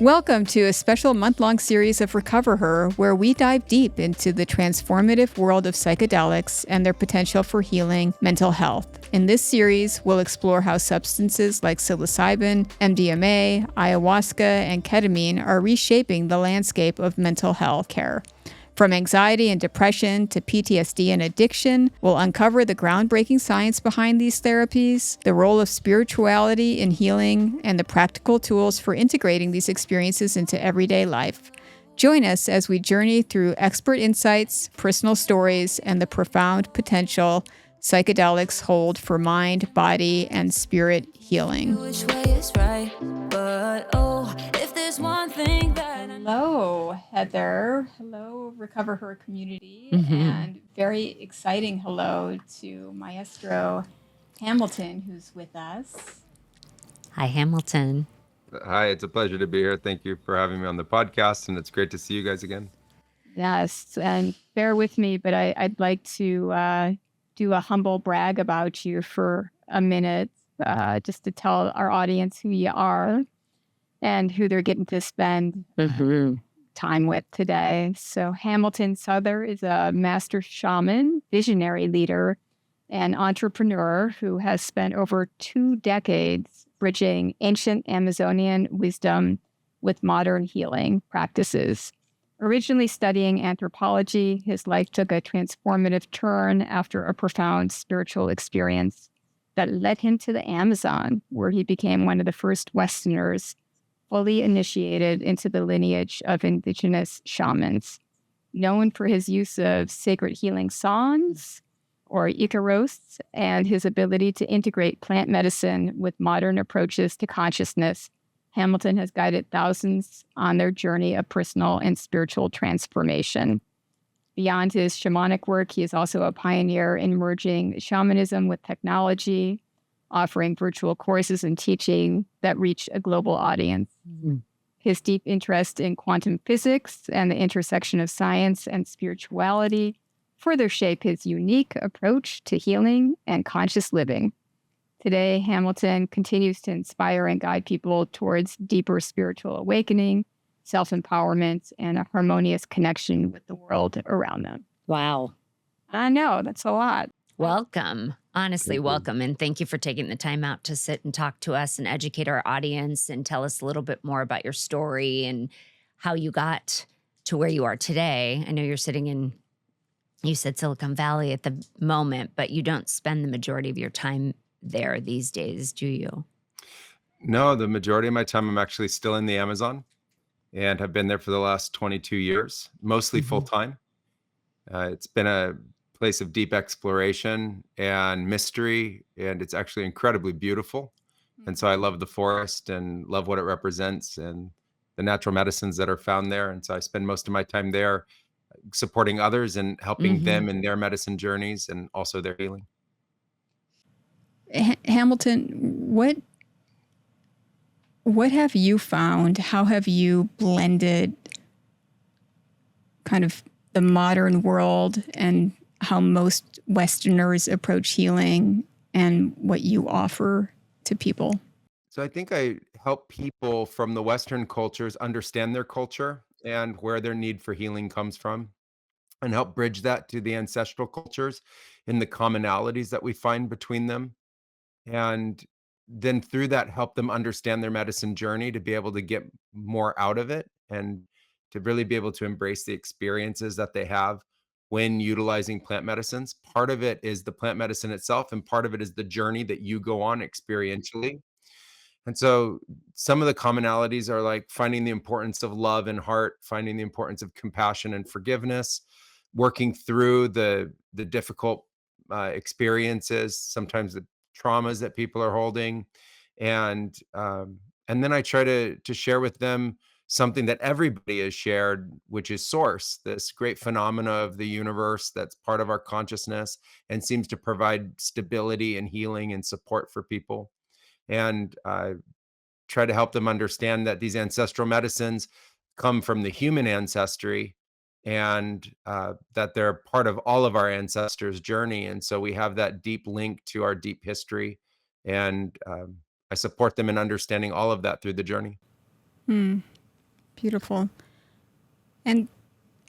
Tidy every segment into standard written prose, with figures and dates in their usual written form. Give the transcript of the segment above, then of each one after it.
Welcome to a special month-long series of recoverHER, where we dive deep into the transformative world of psychedelics and their potential for healing mental health. In this series, we'll explore how substances like psilocybin, MDMA, ayahuasca, and ketamine are reshaping the landscape of mental health care. From anxiety and depression to PTSD and addiction, we'll uncover the groundbreaking science behind these therapies, the role of spirituality in healing, and the practical tools for integrating these experiences into everyday life. Join us as we journey through expert insights, personal stories, and the profound potential psychedelics hold for mind, body, and spirit healing. Which way is right? But if there's one thing that Hello, Heather. Hello, recoverHER community. And very exciting hello to Maestro Hamilton, who's with us. Hi, Hamilton. Hi, it's a pleasure to be here. Thank you for having me on the podcast, and it's great to see you guys again. Yes, and bear with me, but I'd like to do a humble brag about you for a minute, just to tell our audience who you are and who they're getting to spend time with today. So Hamilton Souther is a master shaman, visionary leader, and entrepreneur who has spent over 2 decades bridging ancient Amazonian wisdom with modern healing practices. Originally studying anthropology, his life took a transformative turn after a profound spiritual experience that led him to the Amazon, where he became one of the first Westerners fully initiated into the lineage of indigenous shamans. Known for his use of sacred healing songs or Icaros and his ability to integrate plant medicine with modern approaches to consciousness, Hamilton has guided thousands on their journey of personal and spiritual transformation. Beyond his shamanic work, he is also a pioneer in merging shamanism with technology, offering virtual courses and teaching that reach a global audience. His deep interest in quantum physics and the intersection of science and spirituality further shape his unique approach to healing and conscious living. Today, Hamilton continues to inspire and guide people towards deeper spiritual awakening, self-empowerment, and a harmonious connection with the world around them. Wow. I know, that's a lot. Welcome. Honestly, Thank you. welcome. And thank you for taking the time out to sit and talk to us and educate our audience and tell us a little bit more about your story and how you got to where you are today. I know you're sitting in, you said Silicon Valley at the moment, but you don't spend the majority of your time there these days, do you? No, the majority of my time I'm actually still in the Amazon and have been there for the last 22 years, mostly full time. It's been a place of deep exploration and mystery, and it's actually incredibly beautiful. And so I love the forest and love what it represents and the natural medicines that are found there. And so I spend most of my time there supporting others and helping them in their medicine journeys and also their healing. Hamilton, what have you found? How have you blended kind of the modern world and how most Westerners approach healing and what you offer to people? So I think I help people from the Western cultures understand their culture and where their need for healing comes from, and help bridge that to the ancestral cultures and the commonalities that we find between them. And then through that, help them understand their medicine journey to be able to get more out of it and to really be able to embrace the experiences that they have when utilizing plant medicines. Part of it is the plant medicine itself, and part of it is the journey that you go on experientially. And so some of the commonalities are like finding the importance of love and heart, finding the importance of compassion and forgiveness, working through the difficult experiences, sometimes the traumas that people are holding, and then I try to share with them something that everybody has shared, which is source, this great phenomena of the universe that's part of our consciousness and seems to provide stability and healing and support for people. And try to help them understand that these ancestral medicines come from the human ancestry, and that they're part of all of our ancestors' journey. And so we have that deep link to our deep history. And I support them in understanding all of that through the journey. Beautiful. And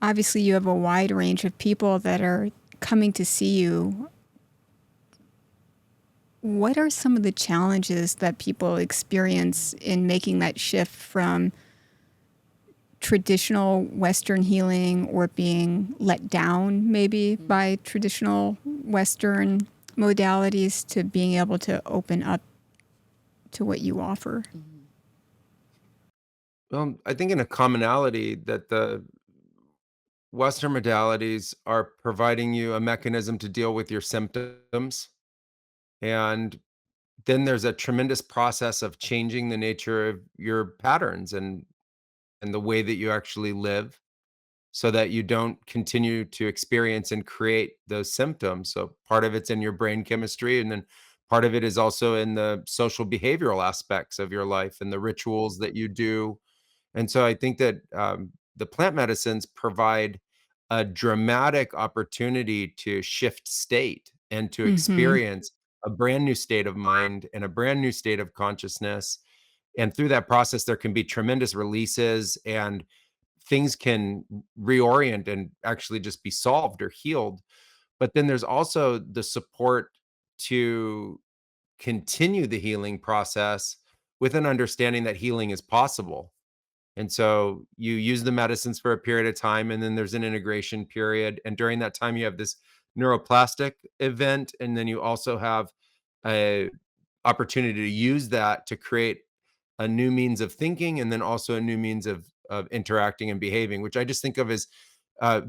obviously, you have a wide range of people that are coming to see you. What are some of the challenges that people experience in making that shift from traditional Western healing or being let down maybe by traditional Western modalities to being able to open up to what you offer? I think in a commonality that the Western modalities are providing you a mechanism to deal with your symptoms. And then there's a tremendous process of changing the nature of your patterns and the way that you actually live so that you don't continue to experience and create those symptoms. So part of it's in your brain chemistry, and then part of it is also in the social behavioral aspects of your life and the rituals that you do. And so I think that the plant medicines provide a dramatic opportunity to shift state and to Mm-hmm. experience a brand new state of mind and a brand new state of consciousness. And through that process, there can be tremendous releases and things can reorient and actually just be solved or healed. But then there's also the support to continue the healing process with an understanding that healing is possible. And so you use the medicines for a period of time, and then there's an integration period. And during that time, you have this neuroplastic event, and then you also have a opportunity to use that to create a new means of thinking, and then also a new means of interacting and behaving, which I just think of as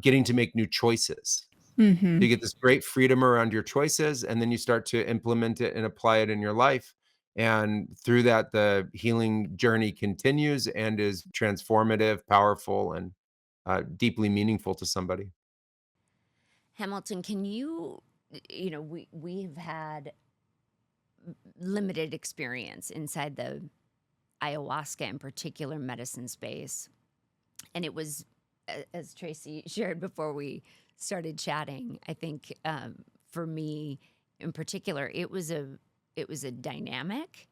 getting to make new choices. Mm-hmm. You get this great freedom around your choices, and then you start to implement it and apply it in your life. And through that, the healing journey continues and is transformative, powerful, and deeply meaningful to somebody. Hamilton, can you, we've had limited experience inside the ayahuasca in particular medicine space. And it was, as Tracy shared before we started chatting, I think for me in particular, it was a dynamic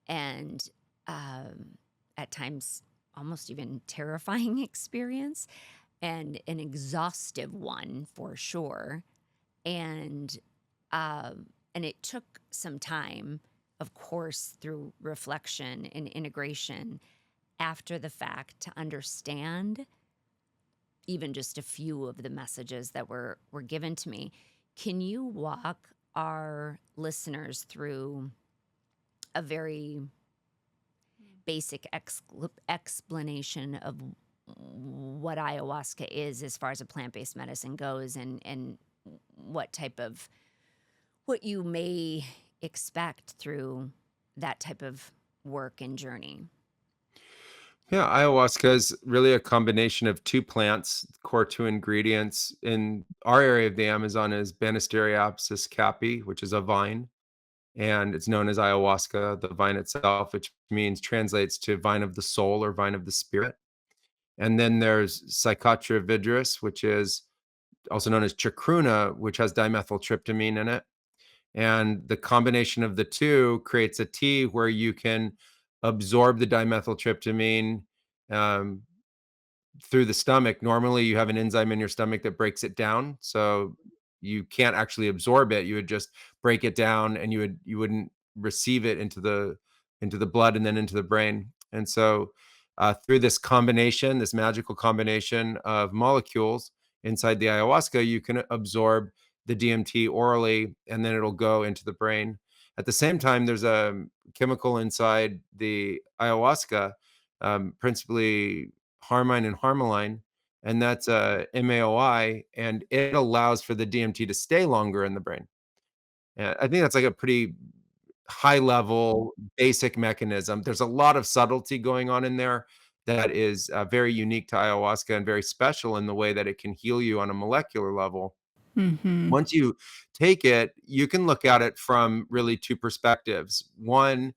and at times almost even terrifying experience and an exhaustive one for sure. And and it took some time, of course, through reflection and integration after the fact to understand even just a few of the messages that were given to me. Can you walk our listeners through a very basic explanation of what ayahuasca is as far as a plant-based medicine goes and what type of what you may expect through that type of work and journey? Yeah, ayahuasca is really a combination of two plants, core two ingredients. In our area of the Amazon is Banisteriopsis caapi, which is a vine, and it's known as ayahuasca, the vine itself, which means translates to vine of the soul or vine of the spirit. And then there's Psychotria vigris, which is also known as chacruna, which has dimethyltryptamine in it. And the combination of the two creates a tea where you can absorb the dimethyltryptamine um, through the stomach. Normally, you have an enzyme in your stomach that breaks it down, so you can't actually absorb it. You would just break it down, and you wouldn't receive it into the blood and then into the brain. And so, through this combination, this magical combination of molecules inside the ayahuasca, you can absorb the DMT orally, and then it'll go into the brain. At the same time, there's a chemical inside the ayahuasca, principally harmine and harmaline, and that's MAOI, and it allows for the DMT to stay longer in the brain. And I think that's like a pretty high level, basic mechanism. There's a lot of subtlety going on in there that is very unique to ayahuasca and very special in the way that it can heal you on a molecular level. Mm-hmm. Once you take it, you can look at it from really two perspectives. One,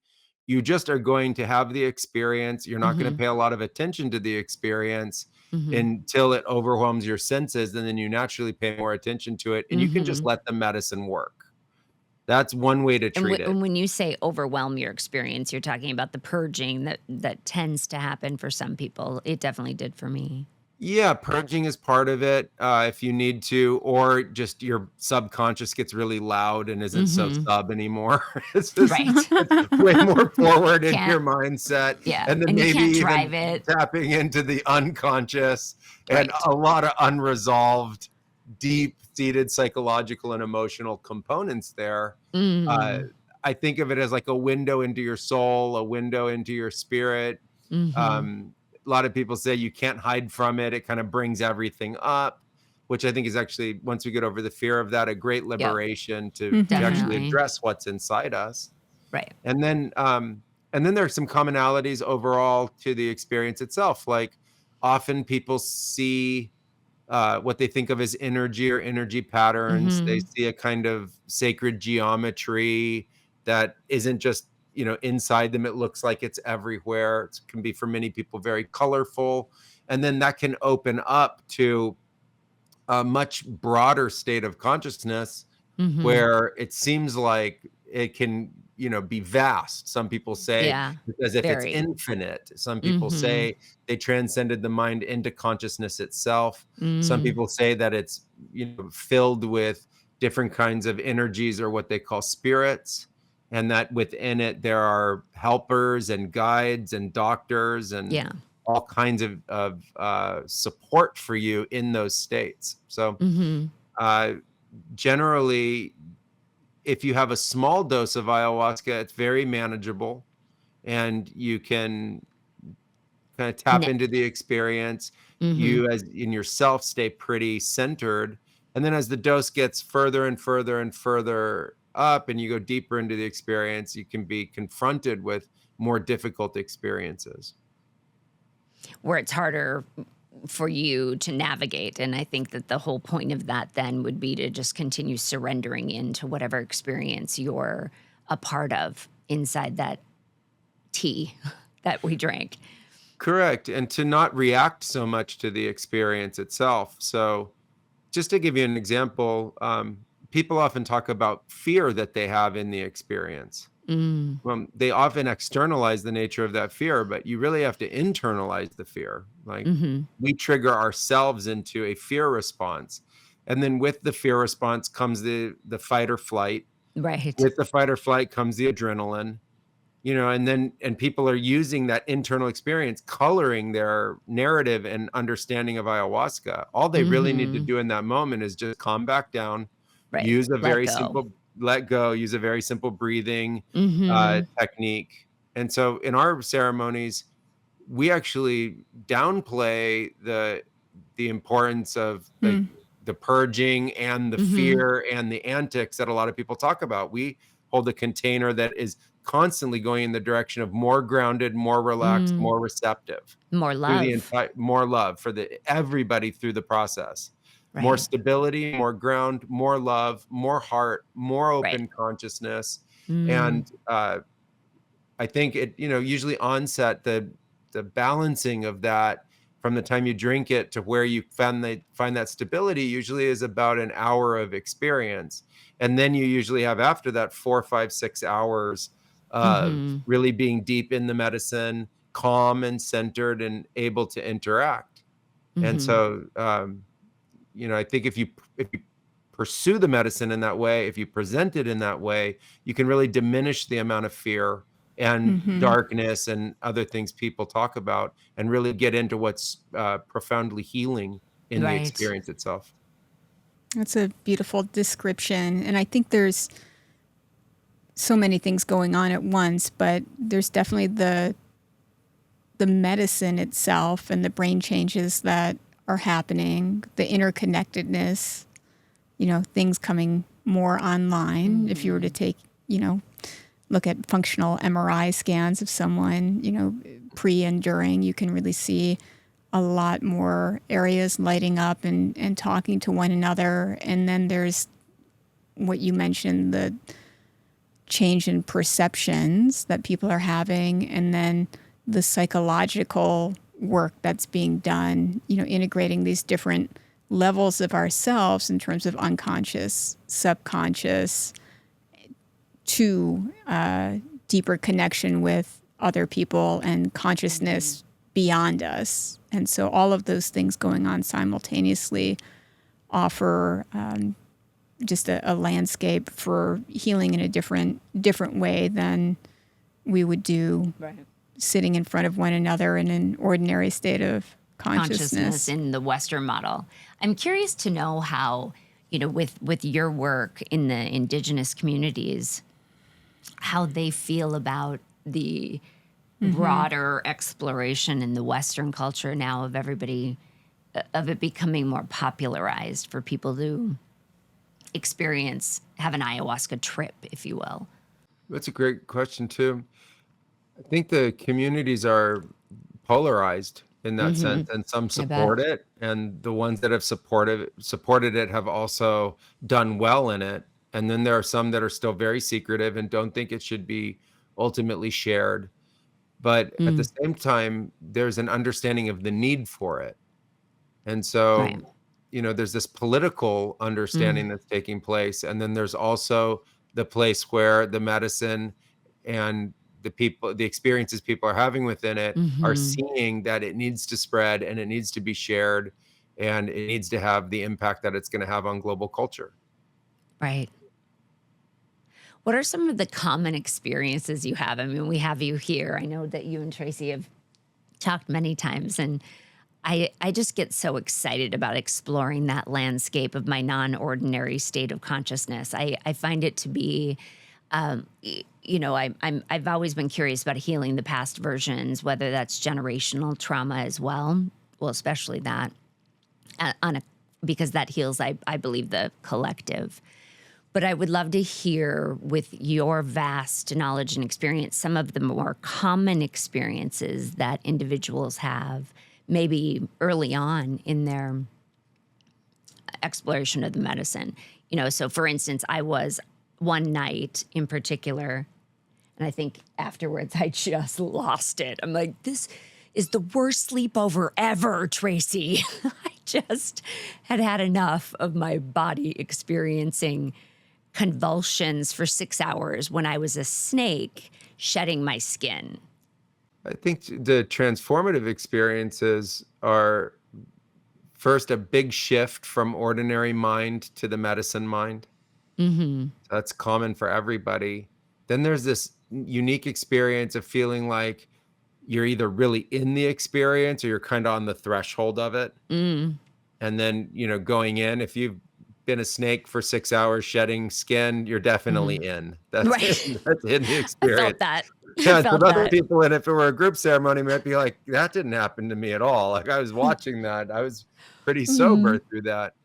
you just are going to have the experience. You're not going to Mm-hmm. pay a lot of attention to the experience Mm-hmm. until it overwhelms your senses. And then you naturally pay more attention to it. And you can just Mm-hmm. let the medicine work. That's one way to And treat it. when you say overwhelm your experience, you're talking about the purging that tends to happen for some people. It definitely did for me. Yeah, purging is part of it, if you need to, or just your subconscious gets really loud and isn't so Mhm. sub anymore. It's just Right. it's way more forward in Can't your mindset, yeah, and then and you maybe can't drive even it. tapping into the unconscious and Right. a lot of unresolved, deep-seated psychological and emotional components there. Uh, Mm. I think of it as like a window into your soul, a window into your spirit. Mhm. A lot of people say you can't hide from it. It kind of brings everything up, which I think is actually, once we get over the fear of that, a great Yep, liberation to Mhm. actually definitely. address what's inside us. Right. And then there are some commonalities overall to the experience itself. Like often people see what they think of as energy or energy patterns. They Mhm. see a kind of sacred geometry that isn't just, inside them. It looks like it's everywhere. It can be for many people very colorful. And then that can open up to a much broader state of consciousness Mhm. where it seems like it can, be vast. Some people say Yeah. as if it's Very. infinite. Some people Mhm. say they transcended the mind into consciousness itself. Some Mm. people say that it's, filled with different kinds of energies or what they call spirits, and that within it there are helpers and guides and doctors and Yeah. all kinds of support for you in those states. So, Mhm. uh, generally, if you have a small dose of ayahuasca, it's very manageable and you can kind of tap Ne into the experience. Mhm. You, as in yourself, stay pretty centered. And then as the dose gets further and further and further up and you go deeper into the experience, you can be confronted with more difficult experiences. Where it's harder for you to navigate, and I think that the whole point of that then would be to just continue surrendering into whatever experience you're a part of inside that tea that we drank. Correct. And to not react so much to the experience itself. So, just to give you an example, people often talk about fear that they have in the experience. Mm. They often externalize the nature of that fear, but you really have to internalize the fear. Like Mhm. we trigger ourselves into a fear response. And then with the fear response comes the fight or flight. Right. With the fight or flight comes the adrenaline. And people are using that internal experience, coloring their narrative and understanding of ayahuasca. All they really need to Mhm. do in that moment is just calm back down, Right. use a Let very go. simple let go, use a very simple breathing Mhm. technique. And so in our ceremonies, we actually downplay the importance of like Mm. the purging and the Mhm. fear and the antics that a lot of people talk about. We hold a container that is constantly going in the direction of more grounded, more relaxed, Mm. more receptive More through the love. entire more love for the everybody through the process. More Right. stability, more ground, more love, more heart, more Right. open consciousness. Mm. And I think it, usually onset the balancing of that from the time you drink it to where you find that stability usually is about an hour of experience. And then you usually have after that 4, 5, 6 hours of Mhm. really being deep in the medicine, calm and centered and able to interact. And Mhm. so I think if you pursue the medicine in that way, if you present it in that way, you can really diminish the amount of fear and Mhm. darkness and other things people talk about, and really get into what's profoundly healing in the Right. experience itself. That's a beautiful description. And I think there's so many things going on at once, but there's definitely the medicine itself and the brain changes that are happening, the interconnectedness, things coming more online. If you were to Mhm. take, you know, look at functional MRI scans of someone, pre and during, you can really see a lot more areas lighting up and talking to one another. And then there's what you mentioned, the change in perceptions that people are having, and then the psychological work that's being done, integrating these different levels of ourselves in terms of unconscious, subconscious, to deeper connection with other people and consciousness beyond us. And so all of those things going on simultaneously offer just a landscape for healing in a different way than we would do sitting in front of one another in an ordinary state of consciousness. In the Western model. I'm curious to know how, with your work in the indigenous communities, how they feel about the broader exploration in the Western culture now of it becoming more popularized for people to have an ayahuasca trip, if you will. That's a great question too. I think the communities are polarized in that sense, and some I bet. support it, and the ones that have supported it have also done well in it. And then there are some that are still very secretive and don't think it should be ultimately shared. But at the same time, there's an understanding of the need for it. And Right. so, there's this political understanding that's taking place. And then there's also the place where the medicine and the experiences people are having within it are seeing that it needs to spread and it needs to be shared and it needs to have the impact that it's going to have on global culture. Right. What are some of the common experiences you have? I mean, we have you here. I know that you and Tracy have talked many times, and I just get so excited about exploring that landscape of my non-ordinary state of consciousness. I find it to be, I've always been curious about healing the past versions, whether that's generational trauma as well. Well, especially that, because that heals, I believe, the collective. But I would love to hear, with your vast knowledge and experience, some of the more common experiences that individuals have, maybe early on in their exploration of the medicine. So for instance, I was one night in particular, and I think afterwards I just lost it. I'm like, this is the worst sleepover ever, Tracy. I just had enough of my body experiencing convulsions for 6 hours when I was a snake shedding my skin. I think the transformative experiences are first a big shift from ordinary mind to the medicine mind. That's common for everybody. Then there's this unique experience of feeling like you're either really in the experience or you're kind of on the threshold of it. And then, going in, if you've been a snake for 6 hours shedding skin, you're definitely in. That's Right. that's in the I experience. felt that. Yeah, I so felt other that. people, and if it were a group ceremony, might be like, that didn't happen to me at all. Like I was watching that. I was pretty sober through that.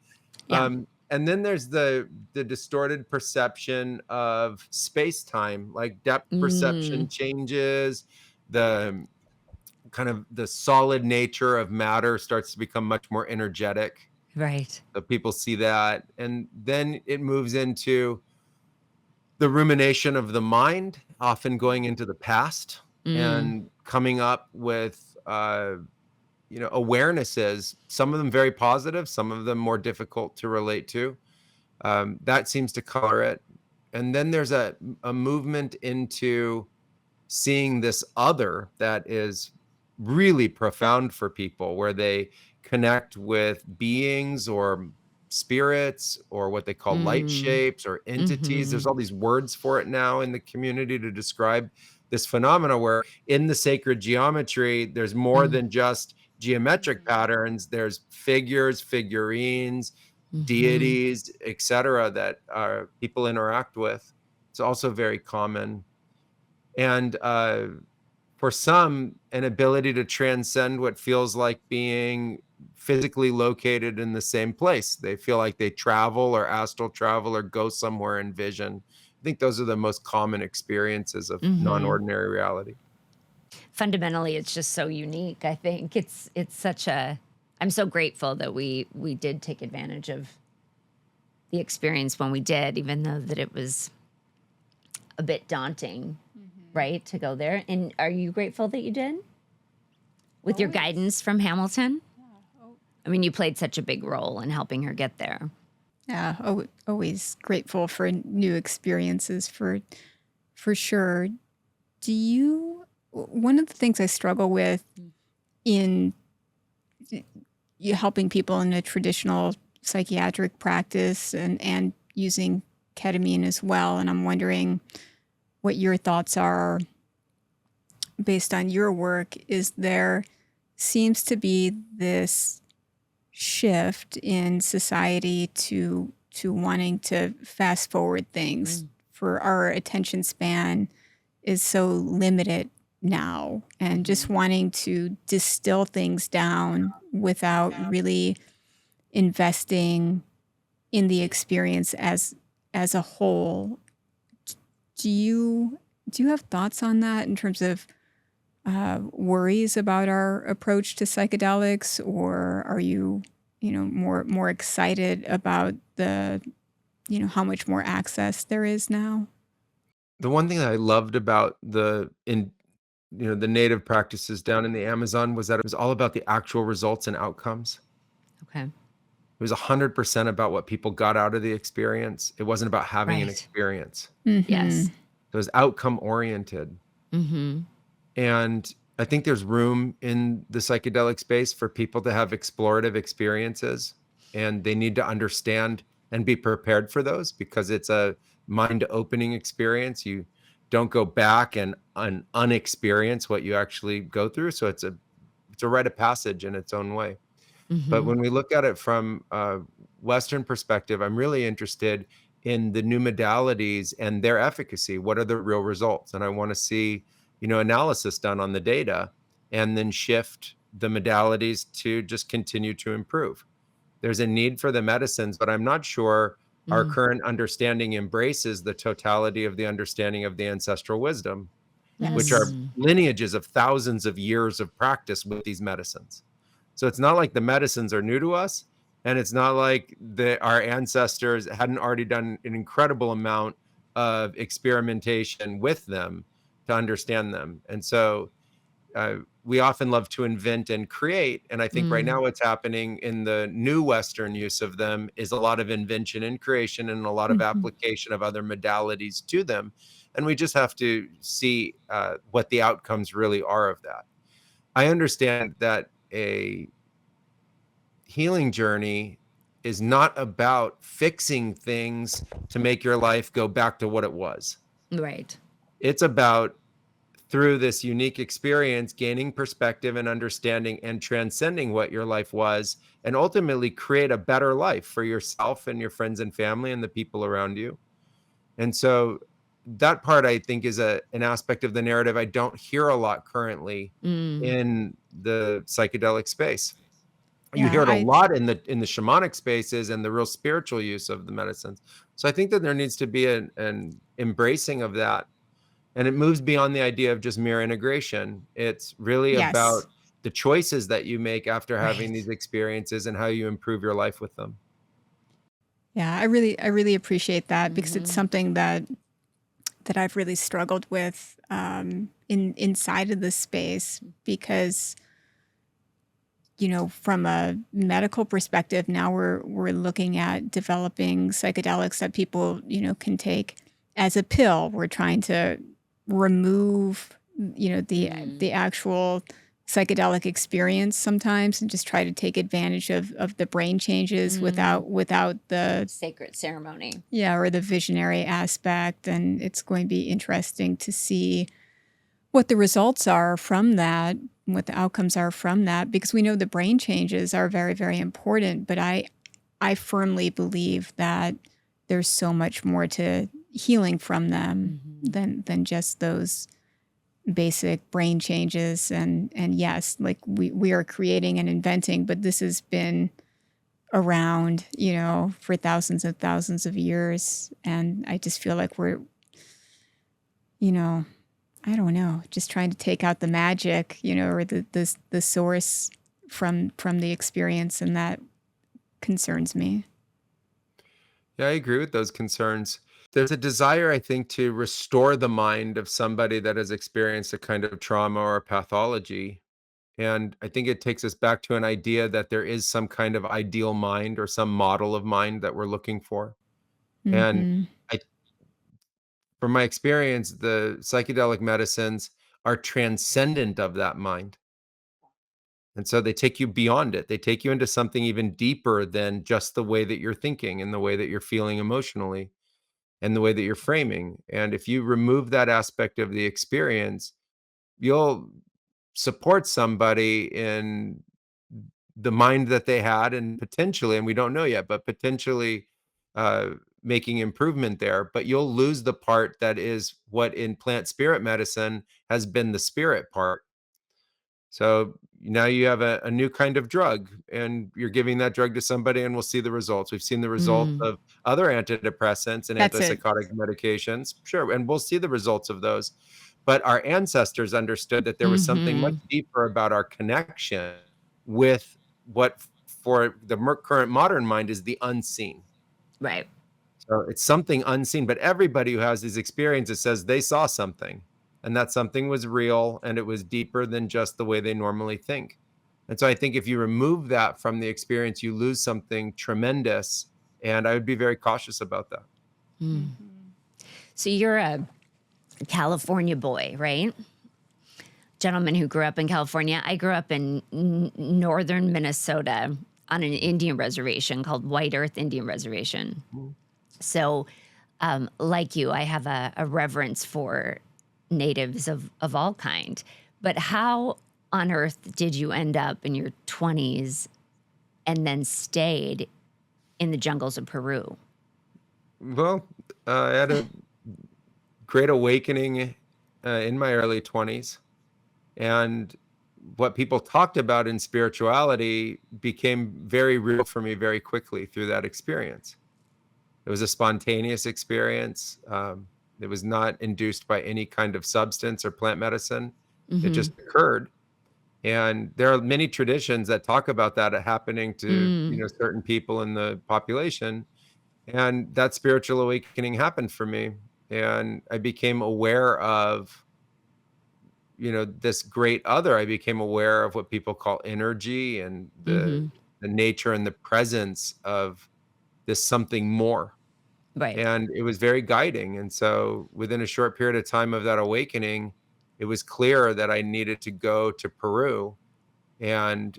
Yeah. And then there's the distorted perception of space-time, like depth perception changes, the kind of the solid nature of matter starts to become much more energetic. Right. So people see that. And then it moves into the rumination of the mind, often going into the past and coming up with awarenesses, some of them very positive, some of them more difficult to relate to. That seems to color it. And then there's a movement into seeing this other that is really profound for people, where they connect with beings or spirits or what they call light shapes or entities. There's all these words for it now in the community to describe this phenomena, where in the sacred geometry, there's more than just geometric patterns. There's figures, figurines, deities, etc., that people interact with. It's also very common. And for some, an ability to transcend what feels like being physically located in the same place. They feel like they travel or astral travel or go somewhere in vision. I think those are the most common experiences of non-ordinary reality. Fundamentally, it's just so unique. I think it's such a. I'm so grateful that we did take advantage of the experience when we did, even though that it was a bit daunting, right, to go there. And are you grateful that you did? With your guidance from Hamilton? I mean, you played such a big role in helping her get there. Yeah, always grateful for new experiences for sure. Do you one of the things I struggle with in you helping people in a traditional psychiatric practice and using ketamine as well, and I'm wondering what your thoughts are based on your work, is there seems to be this shift in society to wanting to fast forward things. For our attention span is so limited now, and just wanting to distill things down without really investing in the experience as a whole. Do you have thoughts on that in terms of worries about our approach to psychedelics, or are you, more excited about the, how much more access there is now? The one thing that I loved about the native practices down in the Amazon was that it was all about the actual results and outcomes. Okay. It was 100% about what people got out of the experience. It wasn't about having an Right. experience. Mm-hmm. Yes. It was outcome oriented. Mm-hmm. And I think there's room in the psychedelic space for people to have explorative experiences, and they need to understand and be prepared for those because it's a mind-opening experience. You don't go back and unexperience what you actually go through. So it's a rite of passage in its own way. But Mm-hmm. when we look at it from a Western perspective, I'm really interested in the new modalities and their efficacy. What are the real results? And I want to see, analysis done on the data and then shift the modalities to just continue to improve. There's a need for the medicines, but I'm not sure our Mm. current understanding embraces the totality of the understanding of the ancestral wisdom, which are Yes. lineages of thousands of years of practice with these medicines. So it's not like the medicines are new to us, and it's not like our ancestors hadn't already done an incredible amount of experimentation with them to understand them. And so we often love to invent and create. And I think right Mm. now what's happening in the new Western use of them is a lot of invention and creation and a lot of Mhm. application of other modalities to them. And we just have to see what the outcomes really are of that. I understand that a healing journey is not about fixing things to make your life go back to what it was. Right. It's about, through this unique experience, gaining perspective and understanding and transcending what your life was, and ultimately create a better life for yourself and your friends and family and the people around you. And so that part, I think, is an aspect of the narrative I don't hear a lot currently Mm. in the psychedelic space. You Yeah, hear it a I lot in the shamanic spaces and the real spiritual use of the medicines. So I think that there needs to be an embracing of that, and it moves beyond the idea of just mere integration. It's really about yes. the choices that you make after having these Right. experiences and how you improve your life with them. Yeah, I really appreciate that because it's Mm-hmm. something that I've really struggled with in inside of the space because from a medical perspective, now we're looking at developing psychedelics that people, can take as a pill. We're trying to remove, the Mm. actual psychedelic experience sometimes and just try to take advantage of the brain changes Mm. without the Sacred ceremony. or the visionary aspect. And it's going to be interesting to see what the results are from that, what the outcomes are from that, because we know the brain changes are very, very important. But I firmly believe that there's so much more to healing from them Mm-hmm. than just those basic brain changes. And yes, like we are creating and inventing, but this has been around, for thousands and thousands of years. And I just feel like we're, you know, I don't know, just trying to take out the magic, or the source from the experience, and that concerns me. Yeah, I agree with those concerns. There's a desire, I think, to restore the mind of somebody that has experienced a kind of trauma or pathology. And I think it takes us back to an idea that there is some kind of ideal mind or some model of mind that we're looking for. And Mm-hmm. I from my experience, the psychedelic medicines are transcendent of that mind. And so they take you beyond it. They take you into something even deeper than just the way that you're thinking and the way that you're feeling emotionally and the way that you're framing. And if you remove that aspect of the experience, you'll support somebody in the mind that they had and potentially, and we don't know yet, but potentially uh, making improvement there. But you'll lose the part that is what in plant spirit medicine has been the spirit part. So now you have a new kind of drug, and you're giving that drug to somebody, and we'll see the results. We've seen the results Mm. of other antidepressants and That's it. antipsychotic medications, sure, and we'll see the results of those. But our ancestors understood that there was something much Mhm. deeper about our connection with what, for the current modern mind, is the unseen. Right. So it's something unseen, but everybody who has these experiences says they saw something, and that something was real, and it was deeper than just the way they normally think. And so I think if you remove that from the experience, you lose something tremendous, and I would be very cautious about that. Mm. Mm-hmm. So you're a California boy, right? Gentleman who grew up in California. I grew up in northern Minnesota on an Indian reservation called White Earth Indian Reservation. Mhm. So, like you, I have a reverence for natives of all kind. But how on earth did you end up in your 20s and then stayed in the jungles of Peru? Well, I had a great awakening in my early 20s, and what people talked about in spirituality became very real for me very quickly through that experience. It was a spontaneous experience. It was not induced by any kind of substance or plant medicine. It Mm-hmm. just occurred. And there are many traditions that talk about that happening to, Mm. certain people in the population. And that spiritual awakening happened for me. And I became aware of, this great other. I became aware of what people call energy and the Mm-hmm. the nature and the presence of this something more. Right. And it was very guiding, and so within a short period of time of that awakening, it was clear that I needed to go to Peru, and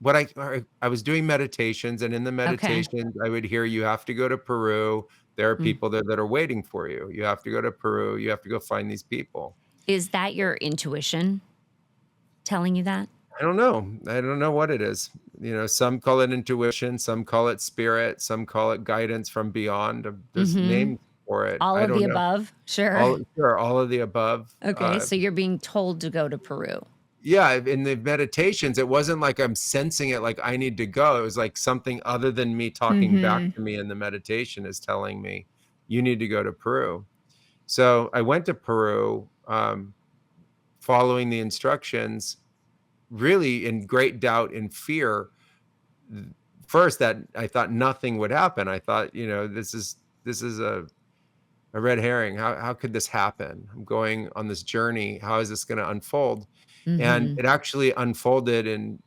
what I was doing meditations, and in the Okay. meditations, I would hear, "You have to go to Peru. There are Mm. people there that are waiting for you. You have to go to Peru. You have to go find these people." Is that your intuition telling you that? I don't know. I don't know what it is. Some call it intuition, some call it spirit, some call it guidance from beyond. There's Mm-hmm. names for it. All I of the don't know. above? Sure. All of the above. Okay. So you're being told to go to Peru. Yeah, in the meditations, it wasn't like I'm sensing it like I need to go. It was like something other than me talking back Mm-hmm. to me in the meditation is telling me, "You need to go to Peru." So I went to Peru, following the instructions, really in great doubt and fear. Th First, that I thought nothing would happen. I thought, this is a red herring. How could this happen? I'm going on this journey. How is this gonna unfold? And Mm-hmm. it actually unfolded in,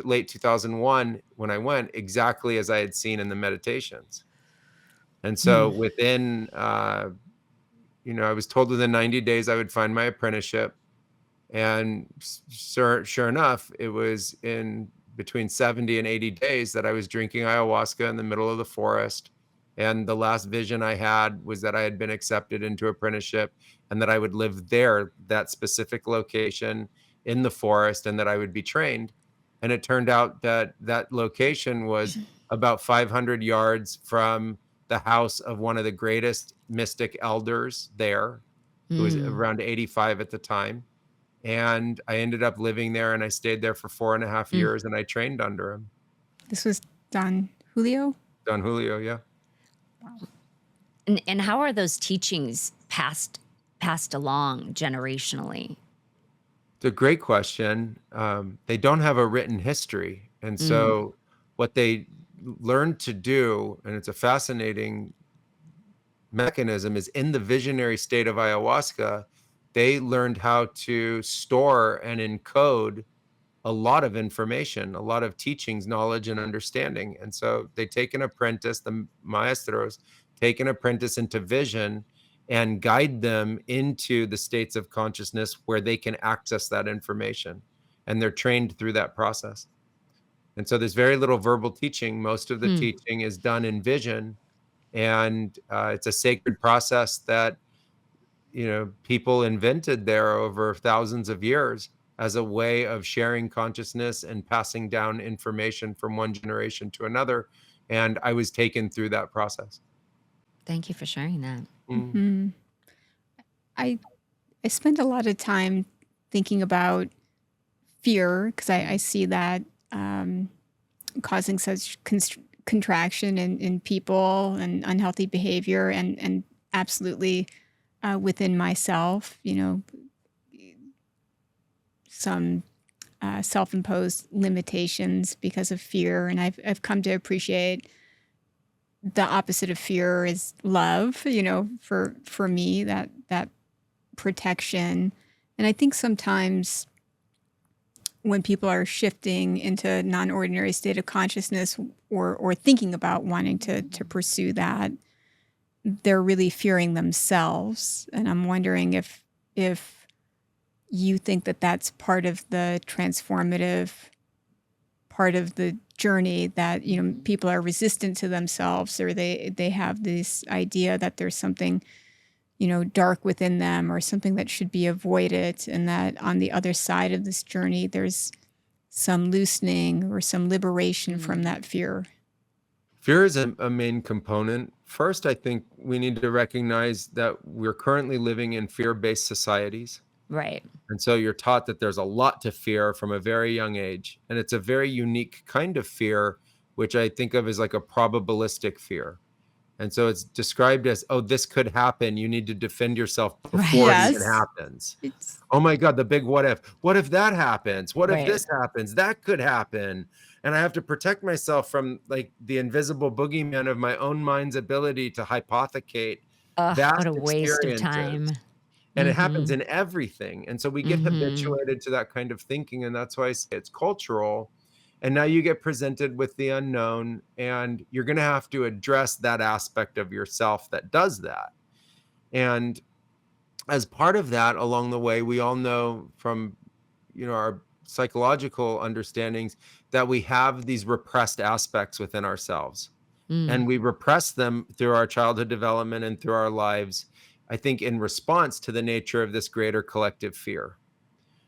late 2001 when I went, exactly as I had seen in the meditations. And so Mm. within, I was told within 90 days I would find my apprenticeship. And sure enough, it was in between 70 and 80 days that I was drinking ayahuasca in the middle of the forest. And the last vision I had was that I had been accepted into apprenticeship and that I would live there, that specific location in the forest, and that I would be trained. And it turned out that that location was about 500 yards from the house of one of the greatest mystic elders there, who was Mm. around 85 at the time. And I ended up living there, and I stayed there for 4.5 Mm. years, and I trained under him. This was Don Julio. Don Julio, yeah. Wow. And how are those teachings passed along generationally? It's a great question. They don't have a written history, and Mm. so what they learned to do, and it's a fascinating mechanism, is in the visionary state of ayahuasca, they learned how to store and encode a lot of information, a lot of teachings, knowledge, and understanding. And so they take an apprentice, the maestros take an apprentice into vision and guide them into the states of consciousness where they can access that information. And they're trained through that process. And so there's very little verbal teaching. Most of the Hmm. teaching is done in vision. And it's a sacred process that people invented there over thousands of years as a way of sharing consciousness and passing down information from one generation to another. And I was taken through that process. Thank you for sharing that. Mm. I I spend a lot of time thinking about fear because I see that causing such contraction in people and unhealthy behavior and absolutely within myself, some self-imposed limitations because of fear. And I've come to appreciate the opposite of fear is love, for me, that protection. And I think sometimes when people are shifting into a non-ordinary state of consciousness or thinking about wanting to pursue that, they're really fearing themselves. And I'm wondering if you think that that's part of the transformative part of the journey, that people are resistant to themselves, or they have this idea that there's something dark within them or something that should be avoided, and that on the other side of this journey there's some loosening or some liberation from that fear. Fear is a main component. First, I think we need to recognize that we're currently living in fear-based societies. Right. And so you're taught that there's a lot to fear from a very young age. And it's a very unique kind of fear, which I think of as like a probabilistic fear. And so it's described as, oh, this could happen. You need to defend yourself before it even Yes. happens. It's Oh my God, the big what if. What if that happens? What if Right. this happens? That could happen. And I have to protect myself from like the invisible boogeyman of my own mind's ability to hypothecate Ugh, what vast a waste of time. experiences. And it happens Mhm. in everything. And so we get Mhm. habituated to that kind of thinking. And that's why I say it's cultural. And now you get presented with the unknown, and you're going to have to address that aspect of yourself that does that. And as part of that, along the way, we all know from our psychological understandings that we have these repressed aspects within ourselves, Mm. and we repress them through our childhood development and through our lives, I think, in response to the nature of this greater collective fear.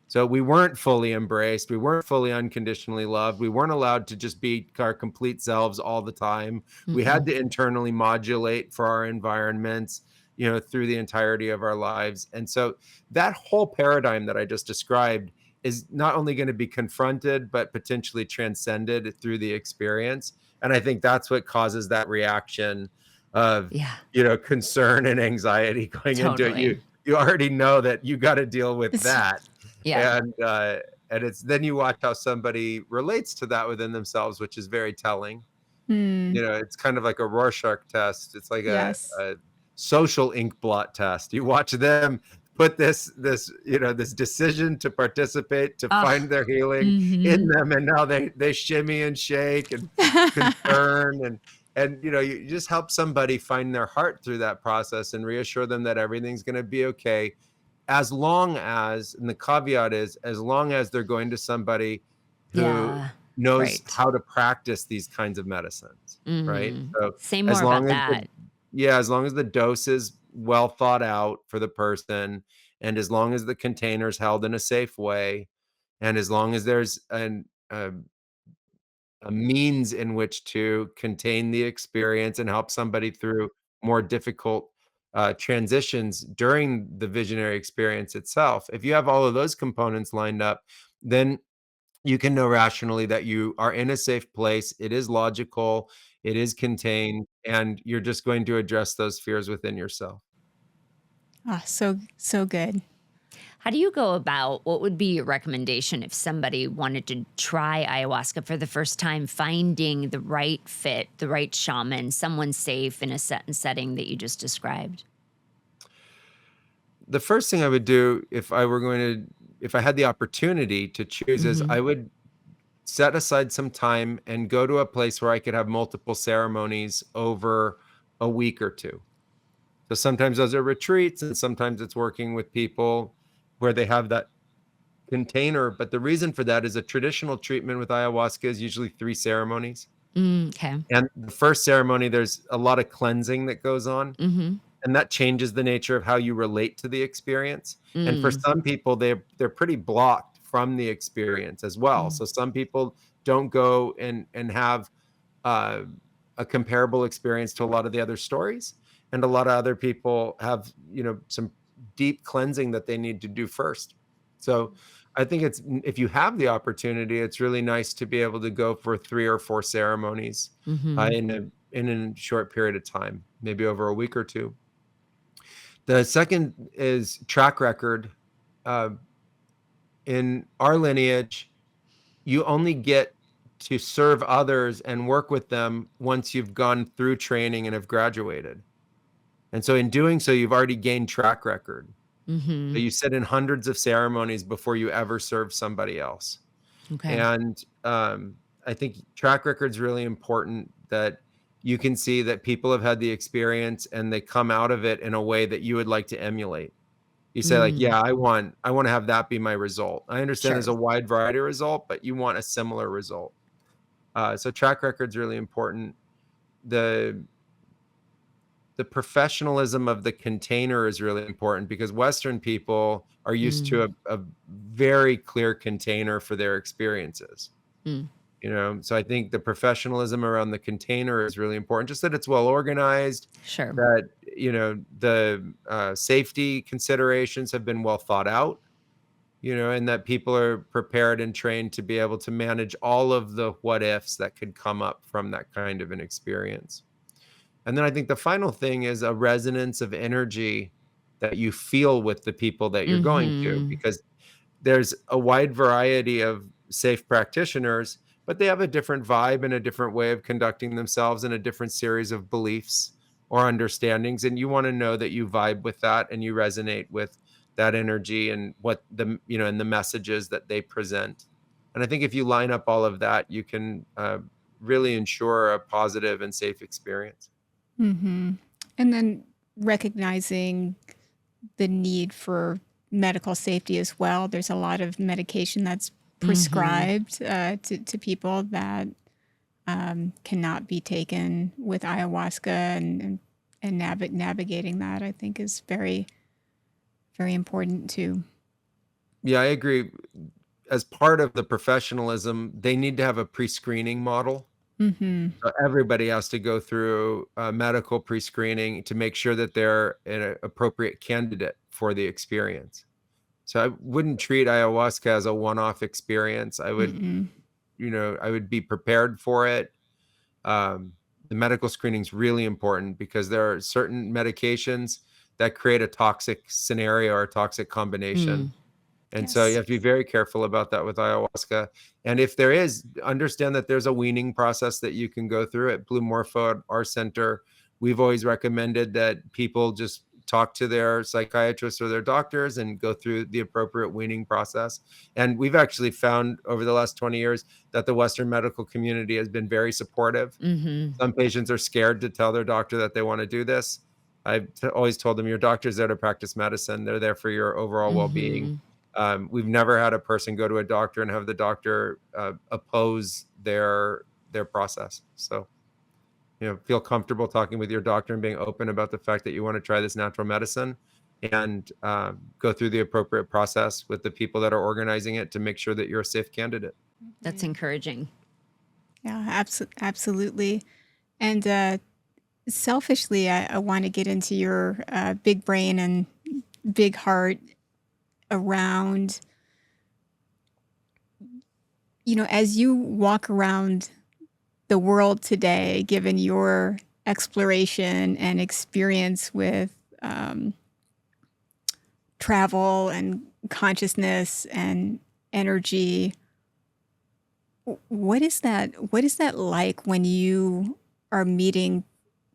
So we weren't fully embraced. We weren't fully unconditionally loved. We weren't allowed to just be our complete selves all the time. We had Mm-mm. to internally modulate for our environments, through the entirety of our lives. And so that whole paradigm that I just described is not only going to be confronted, but potentially transcended through the experience. And I think that's what causes that reaction of, Yeah, concern and anxiety going into it. You totally. you already know that you got to deal with it's that. Yeah. And it's then you watch how somebody relates to that within themselves, which is very telling. It's kind of like a Rorschach test. It's like yes. a social ink blot test. You watch them put this decision to participate, to Ugh. find their healing in Mhm. them, and now they shimmy and shake and concern, and you just help somebody find their heart through that process and reassure them that everything's going to be okay, as long as, and the caveat is, as long as they're going to somebody who Yeah. knows Right. how to practice these kinds of medicines, right? Mhm. So Say as more about long as the that. yeah, as long as the dose is well thought out for the person, and as long as the container's held in a safe way, and as long as there's a means in which to contain the experience and help somebody through more difficult transitions during the visionary experience itself. If you have all of those components lined up, then you can know rationally that you are in a safe place. It is logical, it is contained, and you're just going to address those fears within yourself. So good. How do you go about what would be your recommendation if somebody wanted to try ayahuasca for the first time, finding the right fit, the right shaman, someone safe in a set and setting that you just described? the first thing I would do if I had the opportunity to choose is Mm-hmm. I would set aside some time and go to a place where I could have multiple ceremonies over a week or two. So sometimes those are retreats and sometimes it's working with people where they have that container. But the reason for that is a traditional treatment with ayahuasca is usually 3 ceremonies. Okay. And the first ceremony, there's a lot of cleansing that goes on, Mm-hmm. and that changes the nature of how you relate to the experience. And for Mm. some people, they're pretty blocked from the experience as well. Mm. So some people don't go and have uh, a comparable experience to a lot of the other stories, and a lot of other people have, some deep cleansing that they need to do first. So I think if you have the opportunity, it's really nice to be able to go for 3 or 4 ceremonies Mm-hmm. in a short period of time, maybe over a week or 2. The second is track record. Uh, in our lineage, you only get to serve others and work with them once you've gone through training and have graduated. And so in doing so, you've already gained track record. So Mm-hmm. you sit in hundreds of ceremonies before you ever serve somebody else. Okay. And I think track record's really important, that you can see that people have had the experience and they come out of it in a way that you would like to emulate. You say like, Mm. "Yeah, I want to have that be my result." I understand Sure. there's a wide variety of result, but you want a similar result. So track record's really important. The the professionalism of the container is really important because Western people are used to Mm. a very clear container for their experiences. Mm. So I think the professionalism around the container is really important. Just that it's well organized, Sure. that the safety considerations have been well thought out, and that people are prepared and trained to be able to manage all of the what ifs that could come up from that kind of an experience. And then I think the final thing is a resonance of energy that you feel with the people that you're going to, Mm-hmm. because there's a wide variety of safe practitioners, but they have a different vibe and a different way of conducting themselves and a different series of beliefs or understandings. And you want to know that you vibe with that and you resonate with that energy and and the messages that they present. And I think if you line up all of that, you can really ensure a positive and safe experience. Mm-hmm. And then recognizing the need for medical safety as well. There's a lot of medication that's Mm-hmm. prescribed to people that cannot be taken with ayahuasca, and navigating that, I think, is very, very important too. Yeah, I agree. As part of the professionalism, they need to have a pre-screening model. Mm-hmm. So everybody has to go through medical pre-screening to make sure that they're an appropriate candidate for the experience. So I wouldn't treat ayahuasca as a one-off experience. Mm-mm. I would be prepared for it. Um, the medical screening is really important because there are certain medications that create a toxic scenario or a toxic combination. Mm. And so you Yes. have to be very careful about that with ayahuasca. And if there is, understand that there's a weaning process that you can go through at Blue Morpho at our center. We've always recommended that people just talk to their psychiatrists or their doctors and go through the appropriate weaning process. And we've actually found over the last 20 years that the Western medical community has been very supportive. Mm-hmm. Some patients are scared to tell their doctor that they want to do this. Always told them your doctor's there to practice medicine. They're there for your overall well-being. Mm-hmm. We've never had a person go to a doctor and have the doctor oppose their process. So, feel comfortable talking with your doctor and being open about the fact that you want to try this natural medicine, and go through the appropriate process with the people that are organizing it to make sure that you're a safe candidate. That's Mhm. encouraging. Yeah, absolutely. And selfishly, I want to get into your big brain and big heart around, as you walk around the world today, given your exploration and experience with um, travel and consciousness and energy, what is that like when you are meeting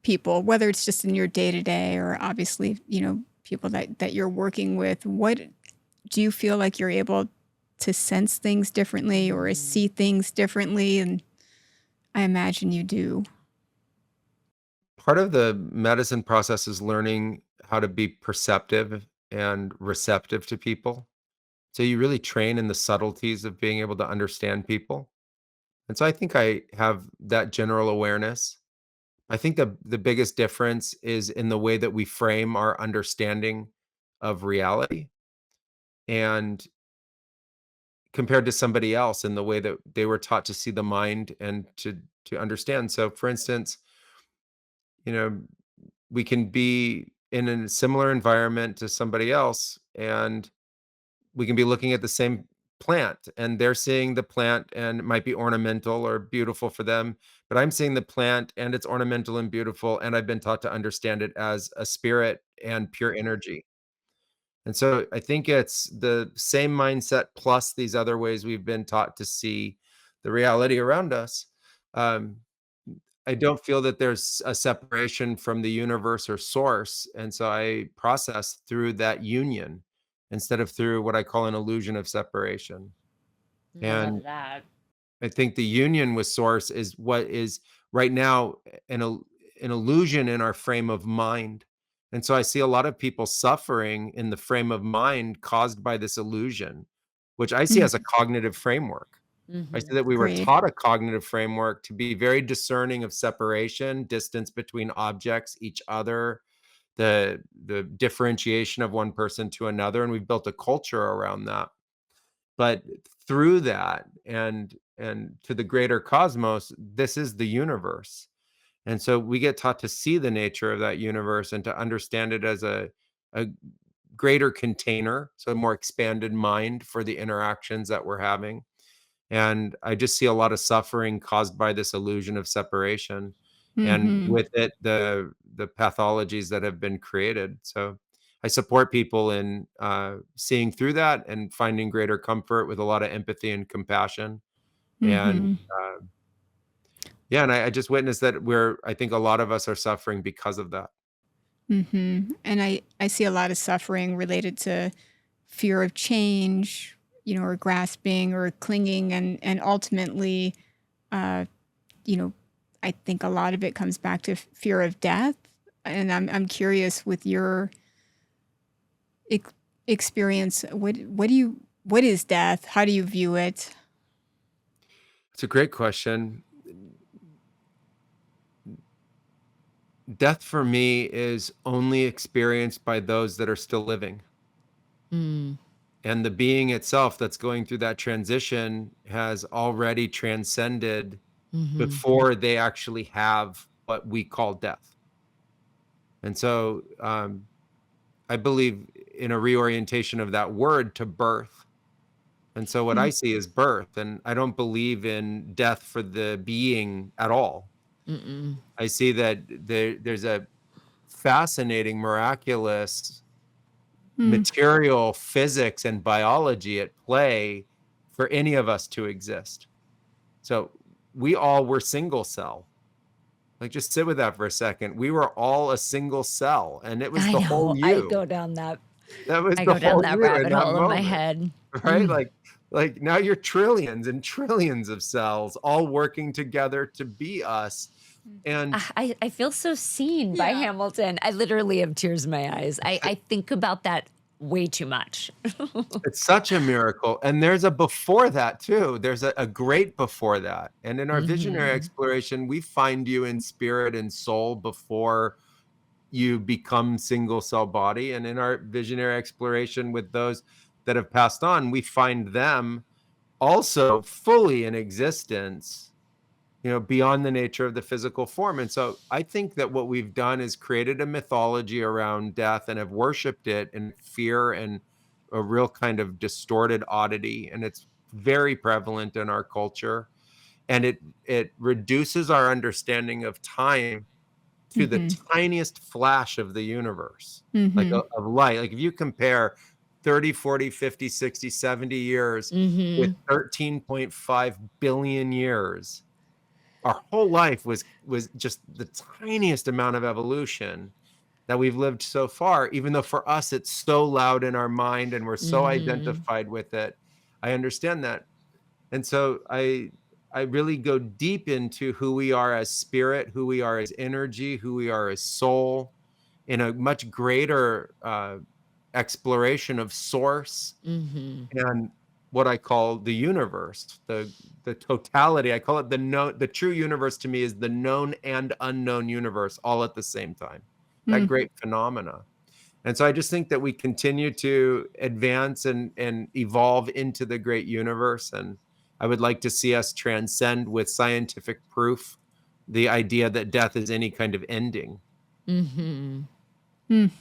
people, whether it's just in your day to day or obviously, people that you're working with, what do you feel like you're able to sense things differently or see things differently? And I imagine you do. Part of the medicine process is learning how to be perceptive and receptive to people. So you really train in the subtleties of being able to understand people. And so I think I have that general awareness. I think the biggest difference is in the way that we frame our understanding of reality and compared to somebody else in the way that they were taught to see the mind and to understand. So for instance, you know, we can be in a similar environment to somebody else and we can be looking at the same plant and they're seeing the plant and it might be ornamental or beautiful for them, but I'm seeing the plant and it's ornamental and beautiful and I've been taught to understand it as a spirit and pure energy. And so I think it's the same mindset plus these other ways we've been taught to see the reality around us. Um, I don't feel that there's a separation from the universe or source, and so I process through that union instead of through what I call an illusion of separation. I love And that. I think the union with source is what is right now an illusion in our frame of mind. And so I see a lot of people suffering in the frame of mind caused by this illusion, which I see Mm, as a cognitive framework. I see that we were agreed. taught a cognitive framework to be very discerning of separation, distance between objects, each other, the differentiation of one person to another, and we've built a culture around that. But through that and to the greater cosmos, this is the universe. And so we get taught to see the nature of that universe and to understand it as a greater container, so a more expanded mind for the interactions that we're having. And I just see a lot of suffering caused by this illusion of separation, and Mm-hmm. with it, the pathologies that have been created. So I support people in seeing through that and finding greater comfort with a lot of empathy and compassion. And Mm-hmm. yeah, and I just witnessed that I think a lot of us are suffering because of that. Mm-hmm. And I see a lot of suffering related to fear of change, or grasping or clinging, and ultimately, uh, you know, I think a lot of it comes back to fear of death. And I'm curious with your ex- experience. What is death? How do you view it? It's a great question. Death for me is only experienced by those that are still living. Mm, And the being itself that's going through that transition has already transcended mhm. before they actually have what we call death. And so I believe in a reorientation of that word to birth. And so what Mm, I see is birth, and I don't believe in death for the being at all. Mm-mm. I see that there's a fascinating, miraculous mm, material physics and biology at play for any of us to exist. So we all were single cell. Like just sit with that for a second. We were all a single cell and it was I the whole know. I you. go down that That was I the go down whole that you in rabbit that hole in my moment, head. right? Mm. Like now you're trillions and trillions of cells all working together to be us. And I feel so seen by yeah. Hamilton. I literally have tears in my eyes. I think about that way too much. it's such a miracle, and there's a before that too. There's a great before that, and in our visionary Mhm. exploration, we find you in spirit and soul before you become single cell body, and in our visionary exploration with those that have passed on, we find them also fully in existence, beyond the nature of the physical form. And so I think that what we've done is created a mythology around death and have worshiped it in fear and a real kind of distorted oddity. And it's very prevalent in our culture. And it reduces our understanding of time to the Mm-hmm. tiniest flash of the universe, like Mm-hmm. of light. Like if you compare 30, 40, 50, 60, 70 years with Mhm. 13.5 billion years, our whole life was just the tiniest amount of evolution. that we've lived so far, even though for us it's so loud in our mind and we're so Mhm. identified with it. I understand that. And so I really go deep into who we are as spirit, who we are as energy, who we are as soul in a much greater exploration of source Mhm. and what I call the universe, the totality. I call it the true universe to me is the known and unknown universe all at the same time. That Mm. great phenomena. And so I just think that we continue to advance and evolve into the great universe. And I would like to see us transcend with scientific proof the idea that death is any kind of ending. Mhm. Mm.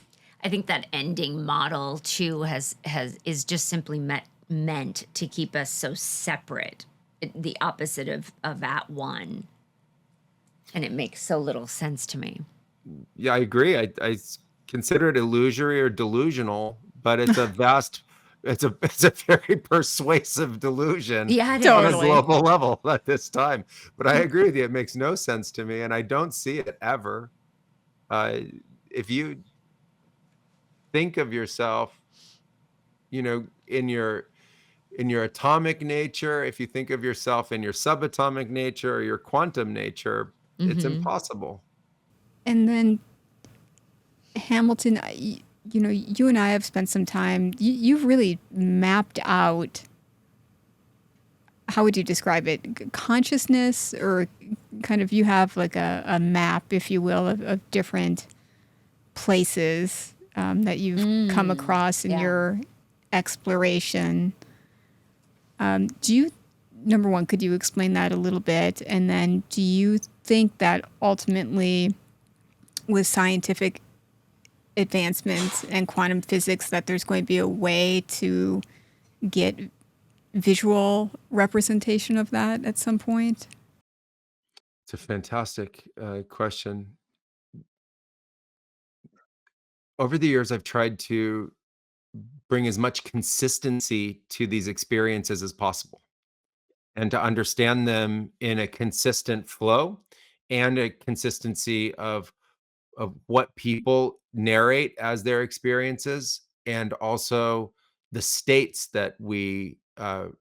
I think that ending model too has is just simply meant to keep us so separate, the opposite of at one, and it makes so little sense to me. Yeah, I agree. Consider it illusory or delusional, but it's a very persuasive delusion Yeah, it on a is. Totally. global level at this time. But I agree with you, it makes no sense to me, and I don't see it ever. Uh, if you think of yourself, in your atomic nature, if you think of yourself in your subatomic nature or your quantum nature, it's Mhm. impossible. And then Hamilton, you know, you and I have spent some time. You've really mapped out. How would you describe it? Consciousness, or kind of you have like a map, if you will, of different places that you've come Mm. across in Yeah. your exploration. Do you, number one, could you explain that a little bit? And then do you think that ultimately, with scientific advancements and quantum physics, that there's going to be a way to get visual representation of that at some point? It's a fantastic question. Over the years, I've tried to bring as much consistency to these experiences as possible and to understand them in a consistent flow and a consistency of what people narrate as their experiences and also the states that we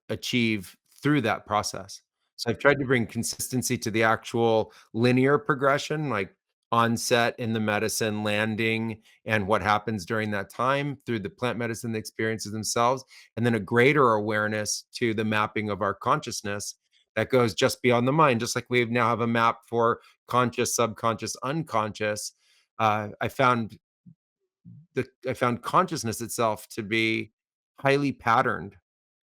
achieve through that process. So I've tried to bring consistency to the actual linear progression, like onset in the medicine, landing, and what happens during that time through the plant medicine experiences themselves, and then a greater awareness to the mapping of our consciousness that goes just beyond the mind, just like we now have a map for conscious, subconscious, unconscious. I found I found consciousness itself to be highly patterned.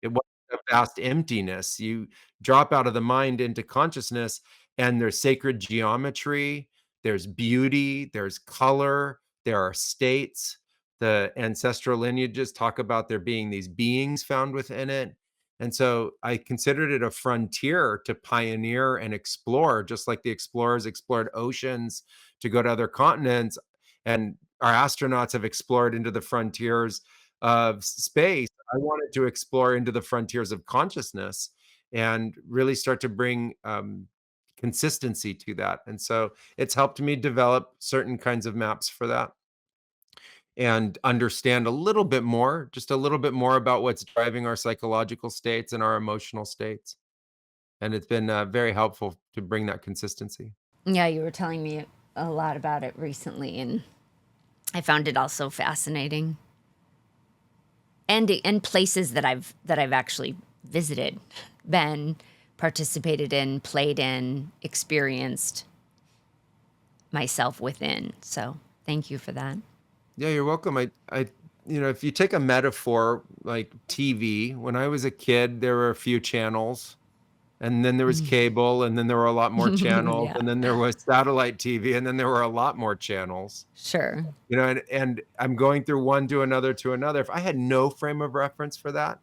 It wasn't a vast emptiness. You drop out of the mind into consciousness, and there's sacred geometry, there's beauty, there's color, there are states. The ancestral lineages talk about there being these beings found within it. And so I considered it a frontier to pioneer and explore, just like the explorers explored oceans to go to other continents. And our astronauts have explored into the frontiers of space. I wanted to explore into the frontiers of consciousness and really start to bring consistency to that. And so it's helped me develop certain kinds of maps for that and understand a little bit more, just a little bit more about what's driving our psychological states and our emotional states. And it's been very helpful to bring that consistency. Yeah, you were telling me a lot about it recently, and I found it also fascinating. And places that I've actually visited, been, participated in, played in, experienced myself within. So, thank you for that. Yeah, you're welcome. If you take a metaphor like TV, when I was a kid, there were a few channels, and then there was cable, and then there were a lot more channels, Yeah, and then there was satellite TV, and then there were a lot more channels. sure. And I'm going through one to another to another. If I had no frame of reference for that,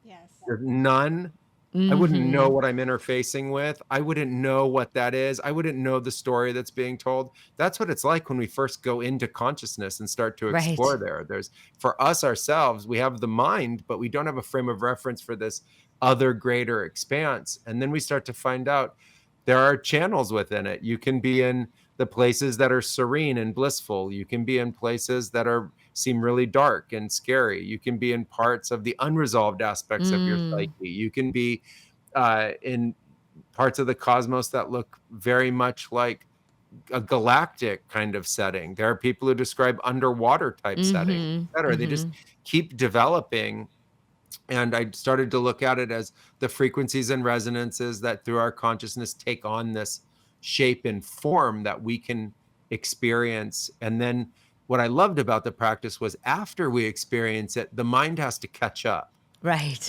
Yes. there's none. I wouldn't know Mhm. what I'm interfacing with. I wouldn't know what that is. I wouldn't know the story that's being told. That's what it's like when we first go into consciousness and start to Right. explore there. There's for us ourselves, we have the mind, but we don't have a frame of reference for this other greater expanse. And then we start to find out there are channels within it. You can be in the places that are serene and blissful. You can be in places that seem really dark and scary. You can be in parts of the unresolved aspects of your Mm. psyche. You can be in parts of the cosmos that look very much like a galactic kind of setting. There are people who describe underwater type settings, Mhm. etcetera. They just Mhm. keep developing, and I started to look at it as the frequencies and resonances that through our consciousness take on this shape and form that we can experience. And then what I loved about the practice was after we experience it, the mind has to catch up. Right.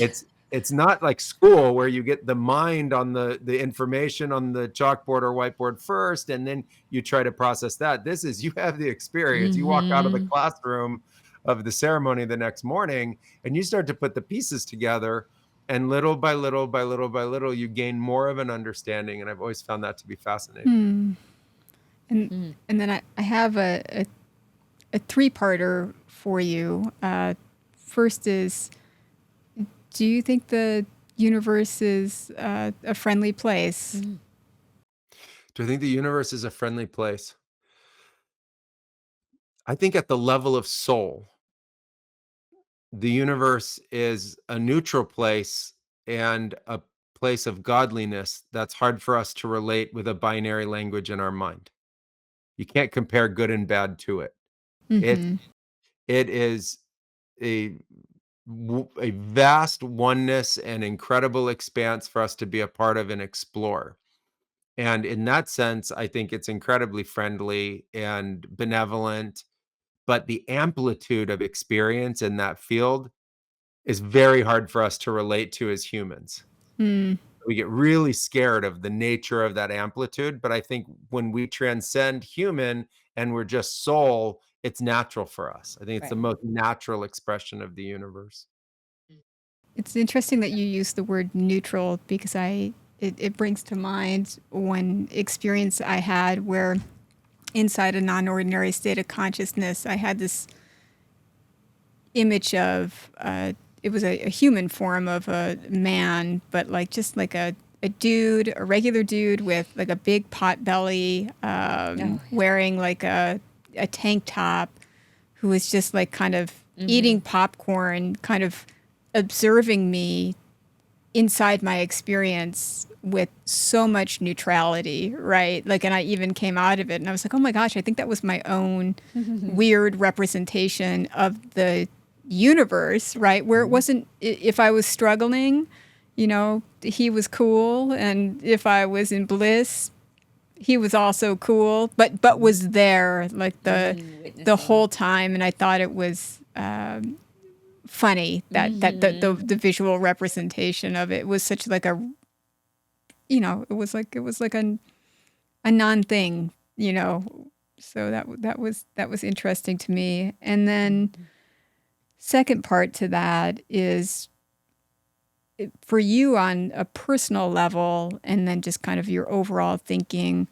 It's not like school where you get the mind on the information on the chalkboard or whiteboard first, and then you try to process that. This is you have the experience. You walk out of the Mhm. classroom of the ceremony the next morning, and you start to put the pieces together, and little by little, by little by little, you gain more of an understanding, and I've always found that to be fascinating. Hmm. And Mm. and then I have a three-parter for you. First is, do you think the universe is a friendly place? Mm. Do I think the universe is a friendly place? I think at the level of soul, the universe is a neutral place and a place of godliness that's hard for us to relate with a binary language in our mind. You can't compare good and bad to it. It Mm-hmm. it is a a vast oneness and incredible expanse for us to be a part of and explore. And in that sense, I think it's incredibly friendly and benevolent, but the amplitude of experience in that field is very hard for us to relate to as humans. Mm, We get really scared of the nature of that amplitude, but I think when we transcend human and we're just soul, it's natural for us. I think it's the Right. most natural expression of the universe. it's interesting that you use the word neutral because it brings to mind one experience I had where inside a non-ordinary state of consciousness, I had this image of it was a human form of a man, but like just like a dude, a regular dude with like a big pot belly, Oh, yeah. wearing like a tank top, who was just like kind of eating Mhm. popcorn, kind of observing me inside my experience with so much neutrality, right? Like, and I even came out of it and I was like, oh my gosh, I think that was my own weird representation of the universe, right? Where it Mhm. wasn't, if I was struggling, you know, he was cool. And if I was in bliss, he was also cool, but Mhm. was there like Mm, the witnessing. whole time. And I thought it was, funny that Mhm. the visual representation of it was such like a, it was like a non thing, you know. So that was interesting to me. And then Mhm. second part to that is for you on a personal level, and then just kind of your overall thinking.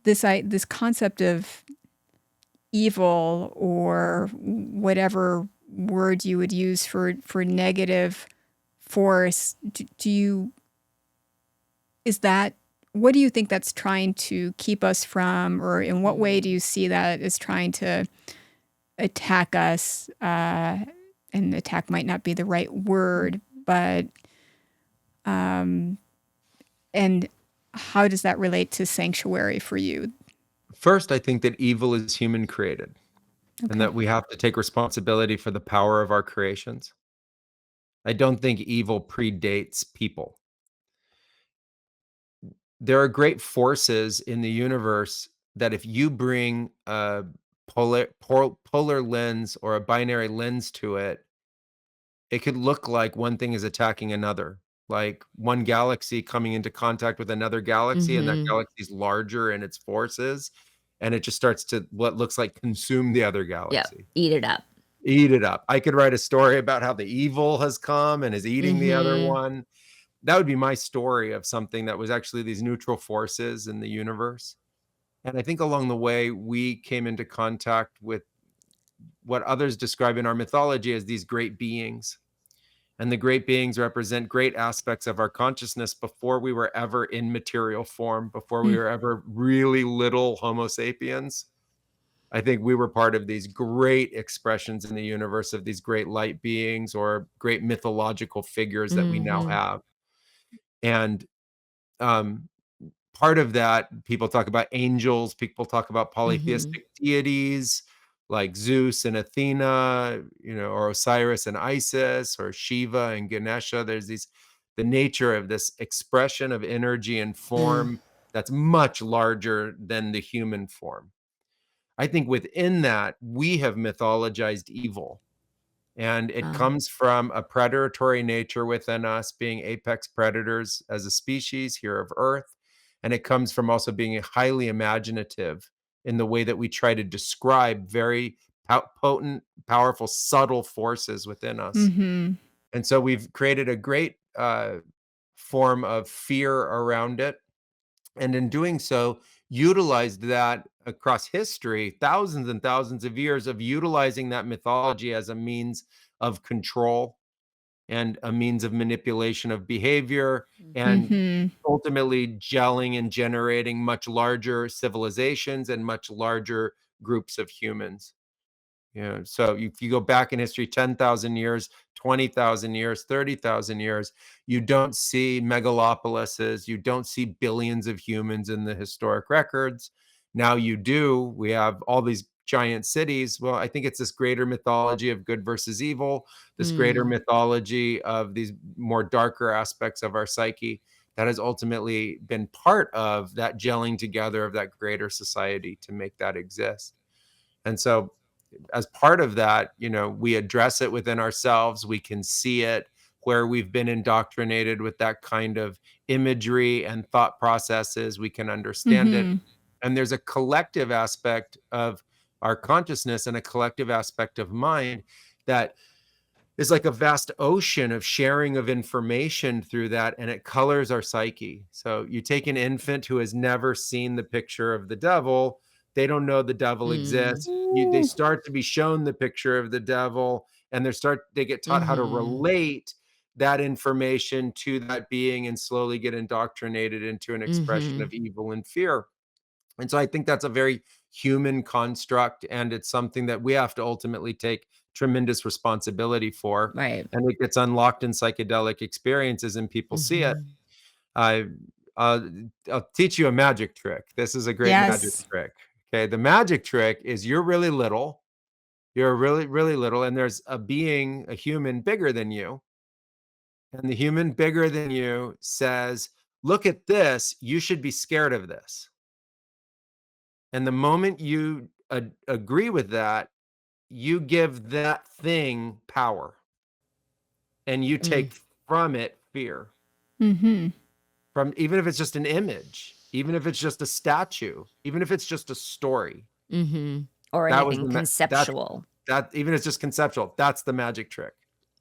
This concept of evil or whatever word you would use for negative force, do you is that what do you think that's trying to keep us from, or in what way do Mm. you see that as trying to attack us? And attack might not be the right word, but um, and how does that relate to sanctuary for you? First, I think that evil is human created and Okay. that we have to take responsibility for the power of our creations. I don't think evil predates people. There are great forces in the universe that if you bring a polar lens or a binary lens to it, it could look like one thing is attacking another, like one galaxy coming into contact with another galaxy, and that Mhm. galaxy is larger in its forces, and it just starts to what looks like consume the other Yep. galaxy. Eat it up. Eat it up. I could write a story about how the evil has come and is eating the other Mhm. one. That would be my story of something that was actually these neutral forces in the universe. And I think along the way, we came into contact with what others describe in our mythology as these great beings. And the great beings represent great aspects of our consciousness before we were ever in material form, before we Mm. were ever really little Homo sapiens. I think we were part of these great expressions in the universe of these great light beings or great mythological figures that we now Mhm. have. And um, part of that, people talk about angels, people talk about Mhm. polytheistic deities like Zeus and Athena, or Osiris and Isis, or Shiva and Ganesha. There's the nature of this expression of energy and Mm. form that's much larger than the human form. I think within that, we have mythologized evil. And it Wow. comes from a predatory nature within us, being apex predators as a species here of Earth. And it comes from also being highly imaginative in the way that we try to describe very potent, powerful, subtle forces within us. Mhm. And so we've created a great form of fear around it, and in doing so, utilized that across history, thousands and thousands of years of utilizing that mythology as a means of control and a means of manipulation of behavior, and Mhm. ultimately gelling and generating much larger civilizations and much larger groups of humans. So if you go back in history 10,000 years, 20,000 years, 30,000 years, you don't see megalopolises, you don't see billions of humans in the historic records. Now you do. We have all these giant cities. Well, I think it's this greater mythology of good versus evil, this greater Mm. mythology of these more darker aspects of our psyche that has ultimately been part of that gelling together of that greater society to make that exist. And so as part of that, we address it within ourselves. We can see it where we've been indoctrinated with that kind of imagery and thought processes. We can understand it. Mhm. And there's a collective aspect of our consciousness and a collective aspect of mind that is like a vast ocean of sharing of information through that, and it colors our psyche. So you take an infant who has never seen the picture of the devil, they don't know the devil Mm. exists. They start to be shown the picture of the devil, and they get taught how to Mhm. relate that information to that being and slowly get indoctrinated into an expression Mhm. of evil and fear. And so I think that's a very human construct, and it's something that we have to ultimately take tremendous responsibility for. Right. And it gets unlocked in psychedelic experiences, and people see it. Mhm. I, uh, I'll teach you a magic trick. This is a great magic Yes. trick. Okay, the magic trick is you're really little. You're really, really little, and there's a human bigger than you, and the human bigger than you says, "Look at this. You should be scared of this." And the moment you agree with that, you give that thing power and you Mm. take from it fear. Mhm. From even if it's just an image, even if it's just a statue, even if it's just a story. Mhm. Or That was anything conceptual. that even if it's just conceptual, that's the magic trick.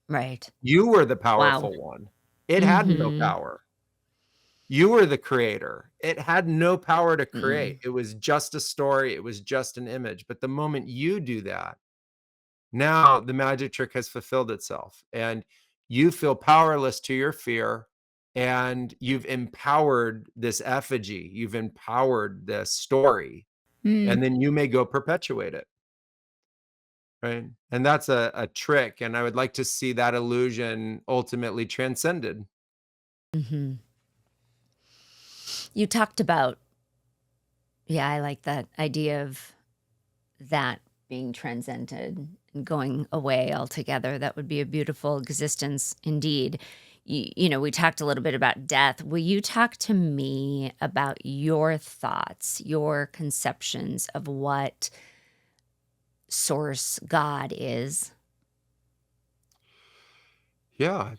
Right. You were the Wow. powerful one. It had no Mhm. power. You were the creator. It had no power to create. Mm. It was just a story. It was just an image. But the moment you do that, now the magic trick has fulfilled itself, and you feel powerless to your fear, and you've empowered this effigy, you've empowered this story, Mm. and then you may go perpetuate it, right? And that's a trick, and I would like to see that illusion ultimately transcended. Mhm. You talked about, yeah, I like that idea of that being transcended and going away altogether. That would be a beautiful existence indeed. We talked a little bit about death. Will you talk to me about your thoughts, your conceptions of what source God is? Yeah,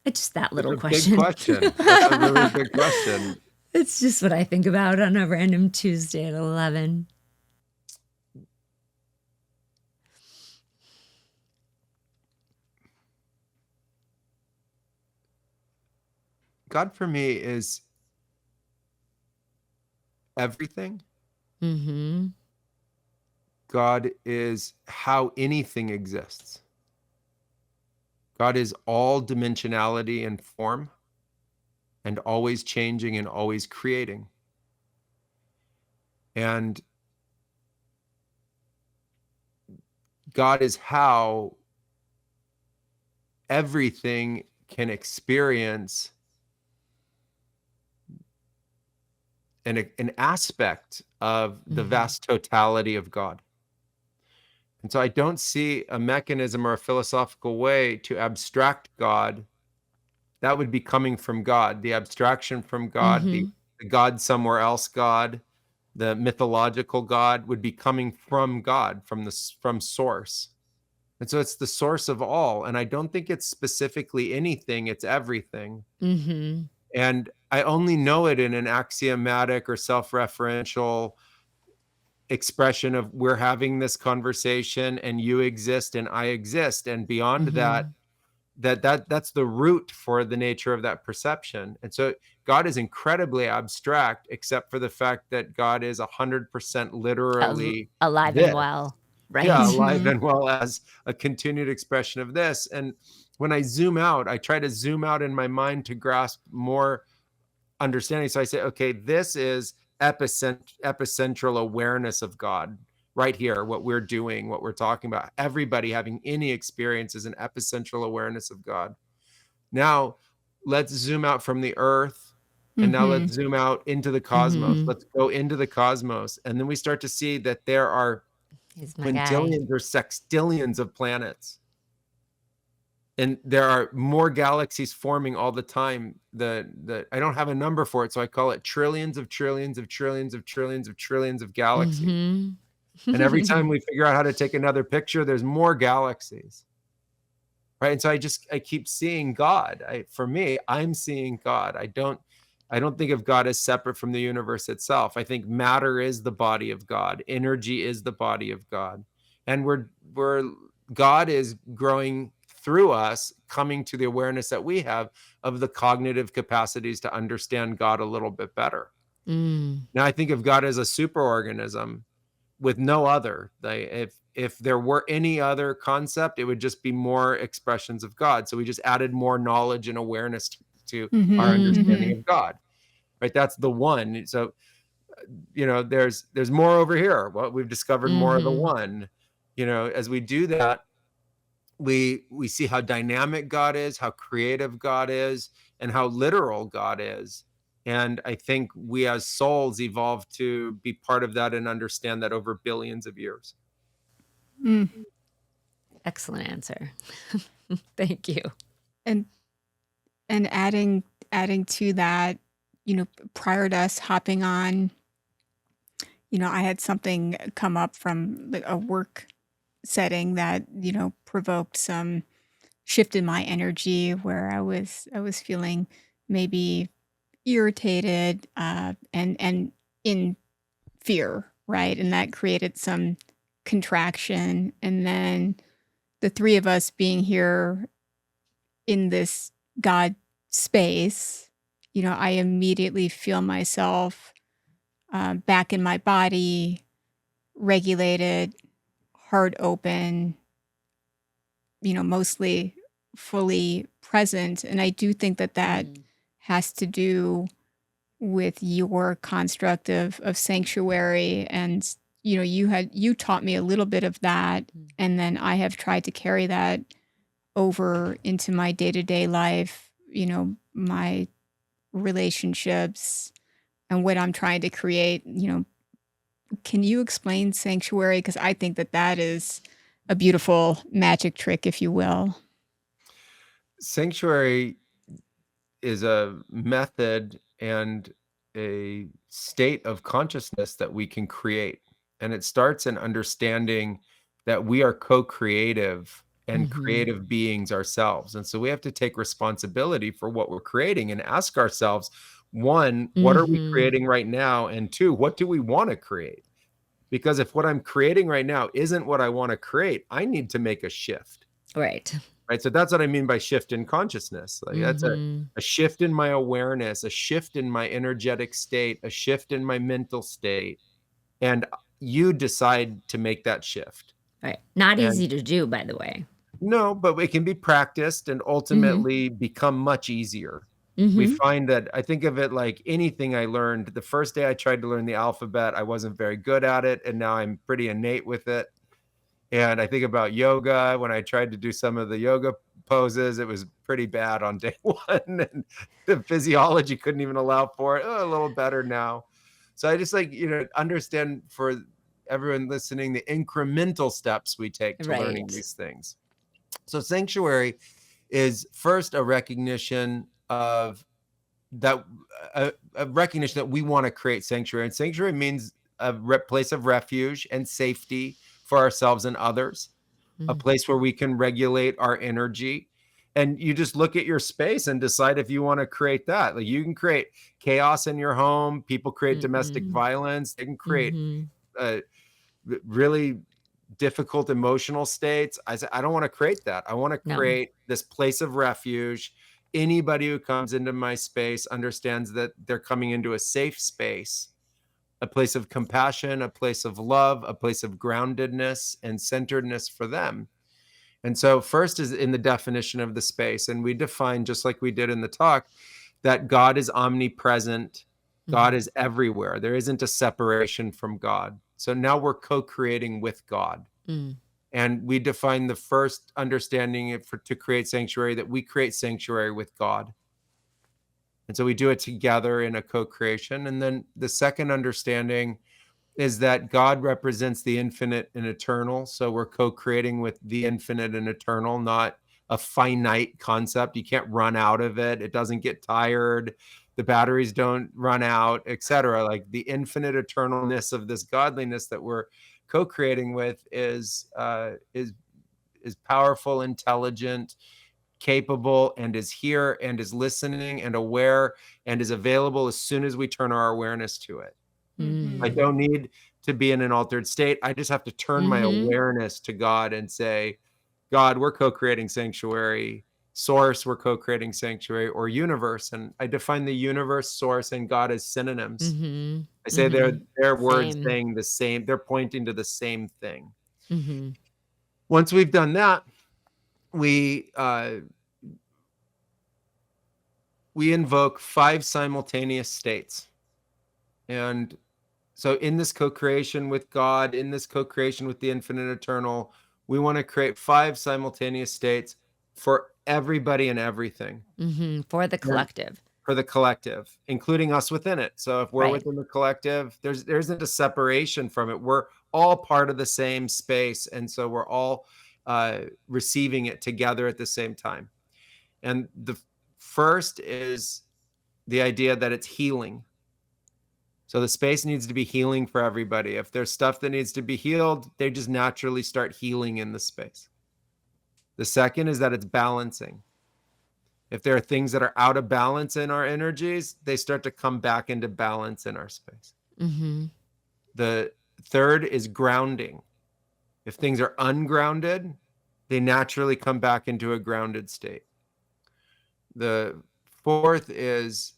It's just that it's little a big question. question. That's a really big question. It's just what I think about on a random Tuesday at 11. God for me is everything. Mhm. God is how anything exists. God is all dimensionality and form, and always changing and always creating. And God is how everything can experience an aspect of the vast totality of God. And so I don't see a mechanism or a philosophical way to abstract God. That would be coming from God, the abstraction from God, the God somewhere else God, the mythological God would be coming from God, from source. And so it's the source of all. And I don't think it's specifically anything, it's everything. And I only know it in an axiomatic or self-referential expression of we're having this conversation and you exist and I exist. And beyond that, that's the root for the nature of that perception. And so God is incredibly abstract, except for the fact that God is 100% literally Alive and this. well, right? Yeah, alive and well as a continued expression of this. And when I zoom out, I try to zoom out in my mind to grasp more understanding. So I say, okay, this is epicentral awareness of God right here, what we're doing, what we're talking about. Everybody having any experience is an epicentral awareness of God. Now, let's zoom out from the earth. And now let's zoom out into the cosmos. Let's go into the cosmos. And then we start to see that there are He's my guy. quintillions or sextillions of planets. And there are more galaxies forming all the time. I don't have a number for it, so I call it trillions of trillions of trillions of trillions of trillions of galaxies. And every time we figure out how to take another picture, there's more galaxies. Right? And so I keep seeing God. For me, I'm seeing God. I don't think of God as separate from the universe itself. I think matter is the body of God. Energy is the body of God. And God is growing through us, coming to the awareness that we have of the cognitive capacities to understand God a little bit better. Now I think of God as a superorganism with no other. If there were any other concept, it would just be more expressions of God. So we just added more knowledge and awareness to our understanding of God. Right? That's the one. So there's more over here. Well, we've discovered more of the one. As we do that, we see how dynamic God is, how creative God is, and how literal God is. And I think we as souls evolve to be part of that and understand that over billions of years. Excellent answer. Thank you. And adding to that, prior to us hopping on, I had something come up from a work setting that, provoked some shift in my energy where I was feeling maybe irritated and in fear, right? And that created some contraction. And then the three of us being here in this God space, I immediately feel myself back in my body, regulated, heart open, mostly fully present. And I do think that has to do with your construct of sanctuary. And, you taught me a little bit of that. And then I have tried to carry that over into my day-to-day life, my relationships and what I'm trying to create. Can you explain sanctuary? Because I think that is a beautiful magic trick, if you will. Sanctuary is a method and a state of consciousness that we can create. And it starts in understanding that we are co-creative and creative beings ourselves. And so we have to take responsibility for what we're creating and ask ourselves, one, what are we creating right now? And two, what do we want to create? Because if what I'm creating right now isn't what I want to create, I need to make a shift. Right. Right. So that's what I mean by shift in consciousness. Like that's a shift in my awareness, a shift in my energetic state, a shift in my mental state. And you decide to make that shift. Right. Not And easy to do, by the way. No, but it can be practiced and Mm-hmm. ultimately become much easier. We Mm-hmm. find that I think of it like anything I learned. The first day I tried to learn the alphabet, I wasn't very good at it, and now I'm pretty innate with it. And I think about yoga. When I tried to do some of the yoga poses, it was pretty bad on day 1, and the physiology couldn't even allow for it. Oh, a little better now. So I just like, understand for everyone listening the incremental steps we take to learning Right. these things. So sanctuary is first a recognition of that a recognition that we want to create sanctuary. And sanctuary means a place of refuge and safety for ourselves and others, a Mm-hmm. place where we can regulate our energy. And you just look at your space and decide if you want to create that. Like you can create chaos in your home. People create domestic Mm-hmm. violence. They can create Mm-hmm. uh, really difficult emotional states. I said, I don't want to create that. I want to No. create this place of refuge. Anybody who comes into my space understands that they're coming into a safe space, a place of compassion, a place of love, a place of groundedness and centeredness for them. And so, first is in the definition of the space. And we define, just like we did in the talk, that God is omnipresent, God Mm-hmm. is everywhere. There isn't a separation from God. So now we're co creating with God. Mm. And we define the first understanding to create sanctuary, that we create sanctuary with God. And so we do it together in a co creation. And then the second understanding is that God represents the infinite and eternal. So we're co-creating with the infinite and eternal, not a finite concept. You can't run out of it. It doesn't get tired. The batteries don't run out, etc. Like the infinite eternalness of this godliness that we're co-creating with is powerful, intelligent, capable, and is here and is listening and aware and is available as soon as we turn our awareness to it. I Mm-hmm. don't need to be in an altered state. I just have to turn my Mm-hmm. awareness to God and say, God, we're co-creating sanctuary. Source, we're co-creating sanctuary, or universe. And I define the universe, source, and God as synonyms. Mm-hmm. I say Mm-hmm. they're words Same. saying the same, they're pointing to the same thing. Mm-hmm. Once we've done that, we invoke 5 simultaneous states. And so in this co-creation with God, in this co-creation with the infinite eternal, we want to create 5 simultaneous states for everybody and everything. Mm-hmm. For the And collective. for the collective, including us within it. So if we're Right. within the collective, there isn't a separation from it. We're all part of the same space, and so we're all receiving it together at the same time. And the first is the idea that it's healing. So the space needs to be healing for everybody. If there's stuff that needs to be healed, they just naturally start healing in the space. The second is that it's balancing. If there are things that are out of balance in our energies, they start to come back into balance in our space. Mm-hmm. The third is grounding. If things are ungrounded, they naturally come back into a grounded state. The fourth is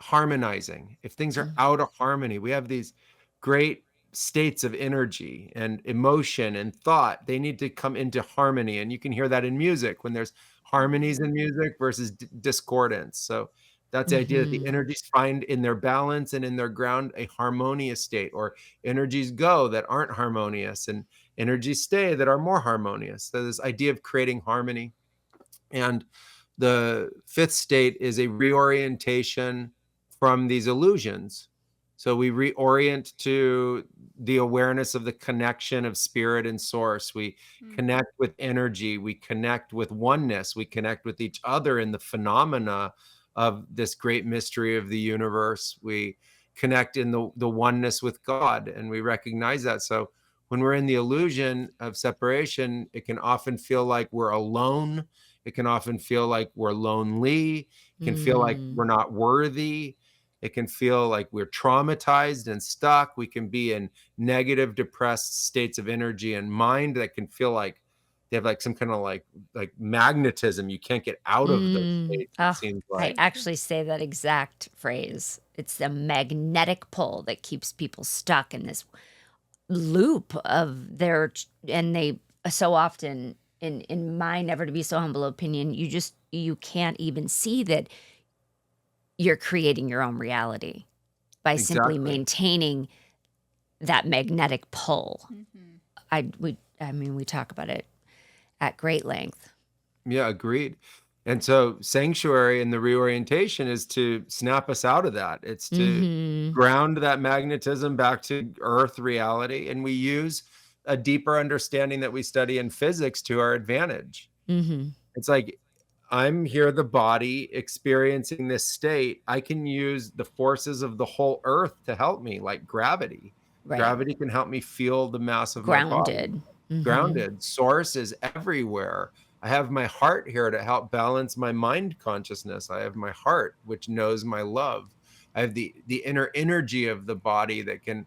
harmonizing. If things are out of harmony, we have these great states of energy and emotion and thought. They need to come into harmony. And you can hear that in music when there's harmonies in music versus discordance. So that's the idea that the Mm-hmm. energies find in their balance and in their ground a harmonious state, or energies go that aren't harmonious and energies stay that are more harmonious. So this idea of creating harmony. And the fifth state is a reorientation from these illusions. So we reorient to the awareness of the connection of spirit and source. We Mm-hmm. connect with energy. We connect with oneness. We connect with each other in the phenomena of this great mystery of the universe. We connect in the oneness with God, and we recognize that. So when we're in the illusion of separation, it can often feel like we're alone. It can often feel like we're lonely. It can feel like Mm. we're not worthy. It can feel like we're traumatized and stuck. We can be in negative, depressed states of energy and mind that can feel like they have like some kind of like magnetism. You can't get out of those Mm. states, it Oh, seems I like. actually say that exact phrase. It's the magnetic pull that keeps people stuck in this loop of and they so often in my never to be so humble opinion, you can't even see that you're creating your own reality by simply Exactly. maintaining that magnetic pull. Mhm. I mean, we talk about it at great length. Yeah, agreed. And so sanctuary and the reorientation is to snap us out of that. It's to Mhm. ground that magnetism back to earth reality. And we use a deeper understanding that we study in physics to our advantage. Mhm. It's like I'm here, the body experiencing this state. I can use the forces of the whole earth to help me, like gravity. Right. Gravity can help me feel the mass of my body. Grounded. Mhm. Grounded. Source is everywhere. I have my heart here to help balance my mind consciousness. I have my heart, which knows my love. I have the inner energy of the body that can,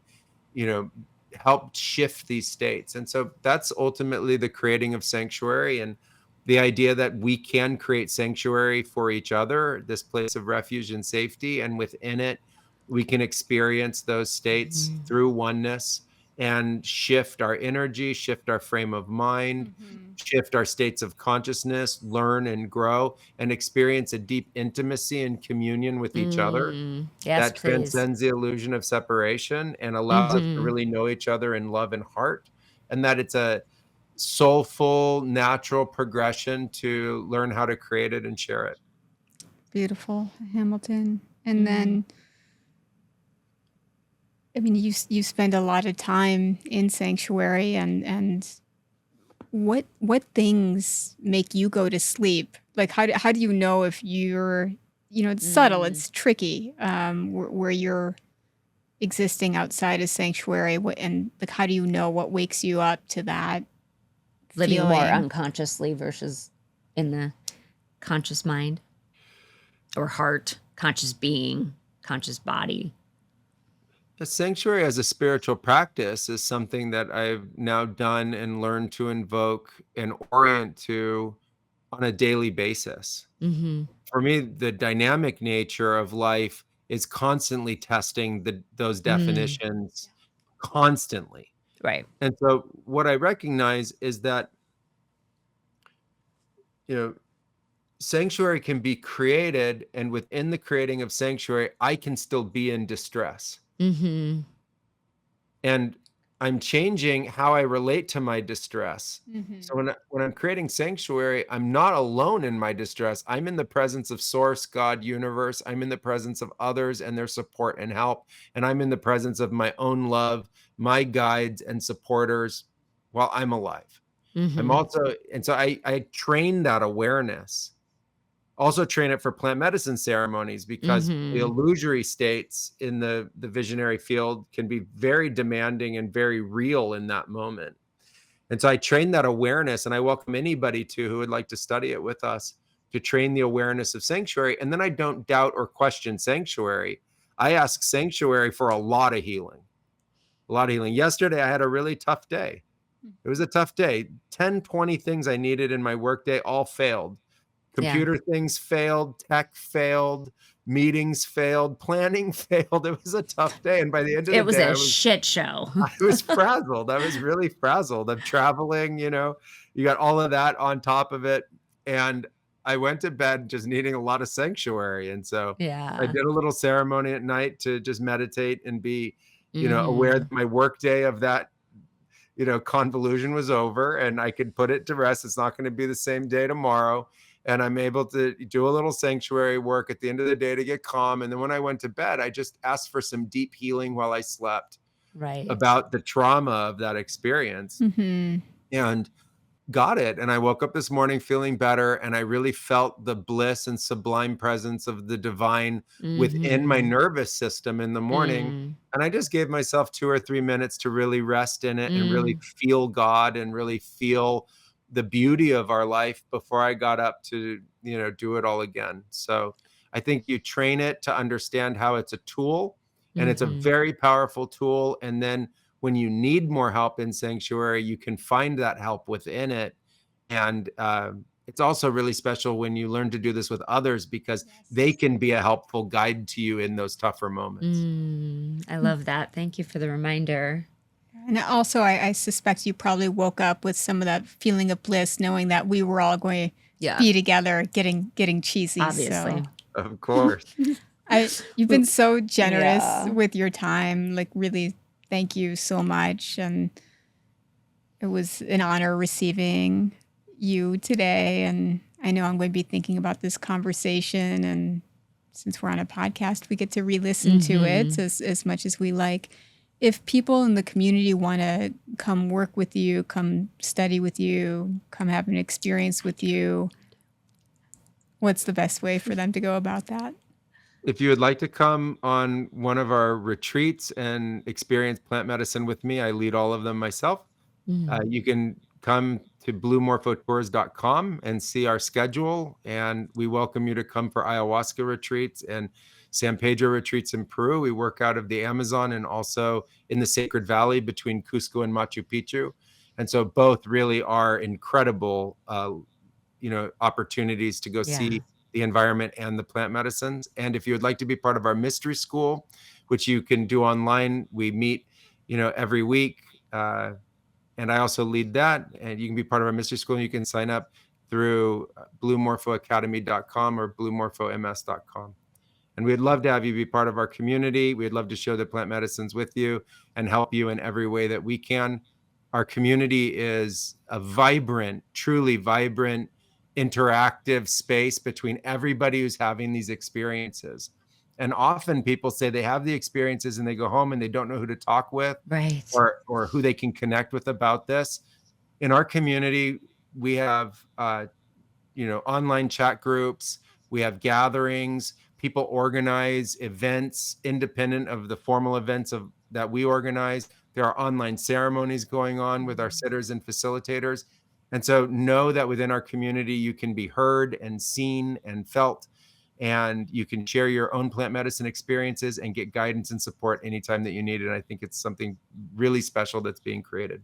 you know, help shift these states. And so that's ultimately the creating of sanctuary, and the idea that we can create sanctuary for each other, this place of refuge and safety. And within it, we can experience those states Mhm. through oneness and shift our energy, shift our frame of mind, Mhm. shift our states of consciousness, learn and grow, and experience a deep intimacy and communion with each other Yes, that please. transcends the illusion of separation and allows us to Mhm. really know each other in love and heart, and that it's a soulful, natural progression to learn how to create it and share it. Beautiful, Hamilton. And Mhm. then, I mean, you spend a lot of time in sanctuary, and what things make you go to sleep? Like, how do you know if you're, it's subtle, Mm. it's tricky, where you're existing outside of sanctuary, and like, how do you know what wakes you up to that Living more feeling? unconsciously versus in the conscious mind or heart, conscious being, conscious body. A sanctuary as a spiritual practice is something that I've now done and learned to invoke and orient to on a daily basis. Mhm. For me, the dynamic nature of life is constantly testing those Mm. definitions constantly. Right. And so what I recognize is that, you know, sanctuary can be created, and within the creating of sanctuary, I can still be in distress. Mhm. And I'm changing how I relate to my distress. So Mhm. when I'm creating sanctuary, I'm not alone in my distress. I'm in the presence of source, God, universe. I'm in the presence of others and their support and help. And I'm in the presence of my own love, my guides and supporters while I'm alive. I'm Mhm. also, and so I train that awareness. Also train it for plant medicine ceremonies, because the Mhm. illusory states in the visionary field can be very demanding and very real in that moment. And so I train that awareness, and I welcome anybody to who would like to study it with us to train the awareness of sanctuary. And then I don't doubt or question sanctuary. I ask sanctuary for a lot of healing. A lot of healing. Yesterday I had a really tough day. It was a tough day. 10, 20 things I needed in my workday all failed. Yeah. Computer things failed, tech failed, meetings failed, planning failed. It was a tough day, and by the end of the It was day, a shit show. I was frazzled. I was really frazzled. I'm traveling, you got all of that on top of it, and I went to bed just needing a lot of sanctuary, and so I Yeah. did a little ceremony at night to just meditate and be, aware Mhm. that my workday of that, convolution was over and I could put it to rest. It's not going to be the same day tomorrow. And I'm able to do a little sanctuary work at the end of the day to get calm. And then when I went to bed, I just asked for some deep healing while I slept Right. about the trauma of that experience. Mhm. And got it, and I woke up this morning feeling better, and I really felt the bliss and sublime presence of the divine within my Mhm. nervous system in the morning, Mm. and I just gave myself 2 or 3 minutes to really rest in it and really Mm. feel God and really feel the beauty of our life before I got up to, do it all again. So, I think you train it to understand how it's a tool, and it's a Mhm. very powerful tool, and then when you need more help in sanctuary, you can find that help within it. And it's also really special when you learn to do this with others, because they Yes. can be a helpful guide to you in those tougher moments. I love that. Thank you for the reminder. And also, I suspect you probably woke up with some of that feeling of bliss, knowing that we were all going to Yeah, be together, getting cheesy. obviously. So Of course. you've been so generous Yeah. with your time. Like, really, thank you so much. And it was an honor receiving you today. And I know I'm going to be thinking about this conversation. And since we're on a podcast, we get to re-listen to it as much as we like. If people in the community want to come work with you, come study with you, come have an experience with you, what's the best way for them to go about that? If you would like to come on one of our retreats and experience plant medicine with me, I lead all of them myself. You can come to bluemorphotours.com and see our schedule. And we welcome you to come for ayahuasca retreats and San Pedro retreats in Peru. We work out of the Amazon and also in the Sacred Valley between Cusco and Machu Picchu. And so both really are incredible, opportunities to go see the environment and the plant medicines. And if you would like to be part of our mystery school, which you can do online, we meet, every week. And I also lead that. And you can be part of our mystery school. And you can sign up through bluemorphoacademy.com or bluemorphoms.com. And we'd love to have you be part of our community. We'd love to share the plant medicines with you and help you in every way that we can. Our community is a vibrant, truly vibrant, interactive space between everybody who's having these experiences. And often people say they have the experiences and they go home and they don't know who to talk with, Right. or who they can connect with about this. In our community, we have online chat groups, we have gatherings, people organize events independent of the formal events that we organize. There are online ceremonies going on with our sitters and facilitators. And so know that within our community, you can be heard and seen and felt, and you can share your own plant medicine experiences and get guidance and support anytime that you need it. And I think it's something really special that's being created.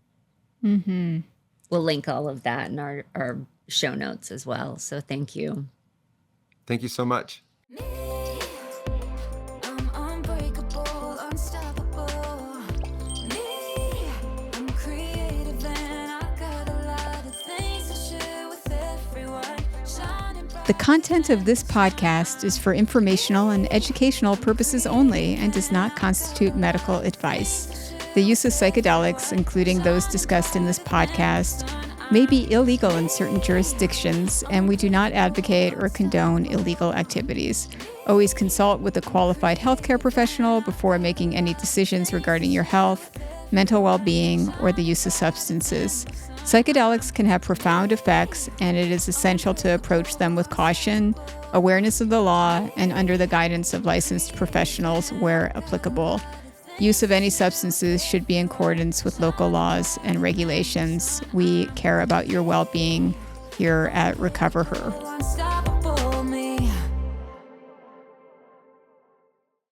Mm-hmm. We'll link all of that in our show notes as well. So thank you. Thank you so much. I'm unbreakable, unstoppable. Me, I'm creative and I got a lot of things to share with everyone. Shining bright. The content of this podcast is for informational and educational purposes only and does not constitute medical advice. The use of psychedelics, including those discussed in this podcast, may be illegal in certain jurisdictions, and we do not advocate or condone illegal activities. Always consult with a qualified healthcare professional before making any decisions regarding your health, mental well-being, or the use of substances. Psychedelics can have profound effects, and it is essential to approach them with caution, awareness of the law, and under the guidance of licensed professionals where applicable. Use of any substances should be in accordance with local laws and regulations. We care about your well-being here at recoverHER. Unstoppable.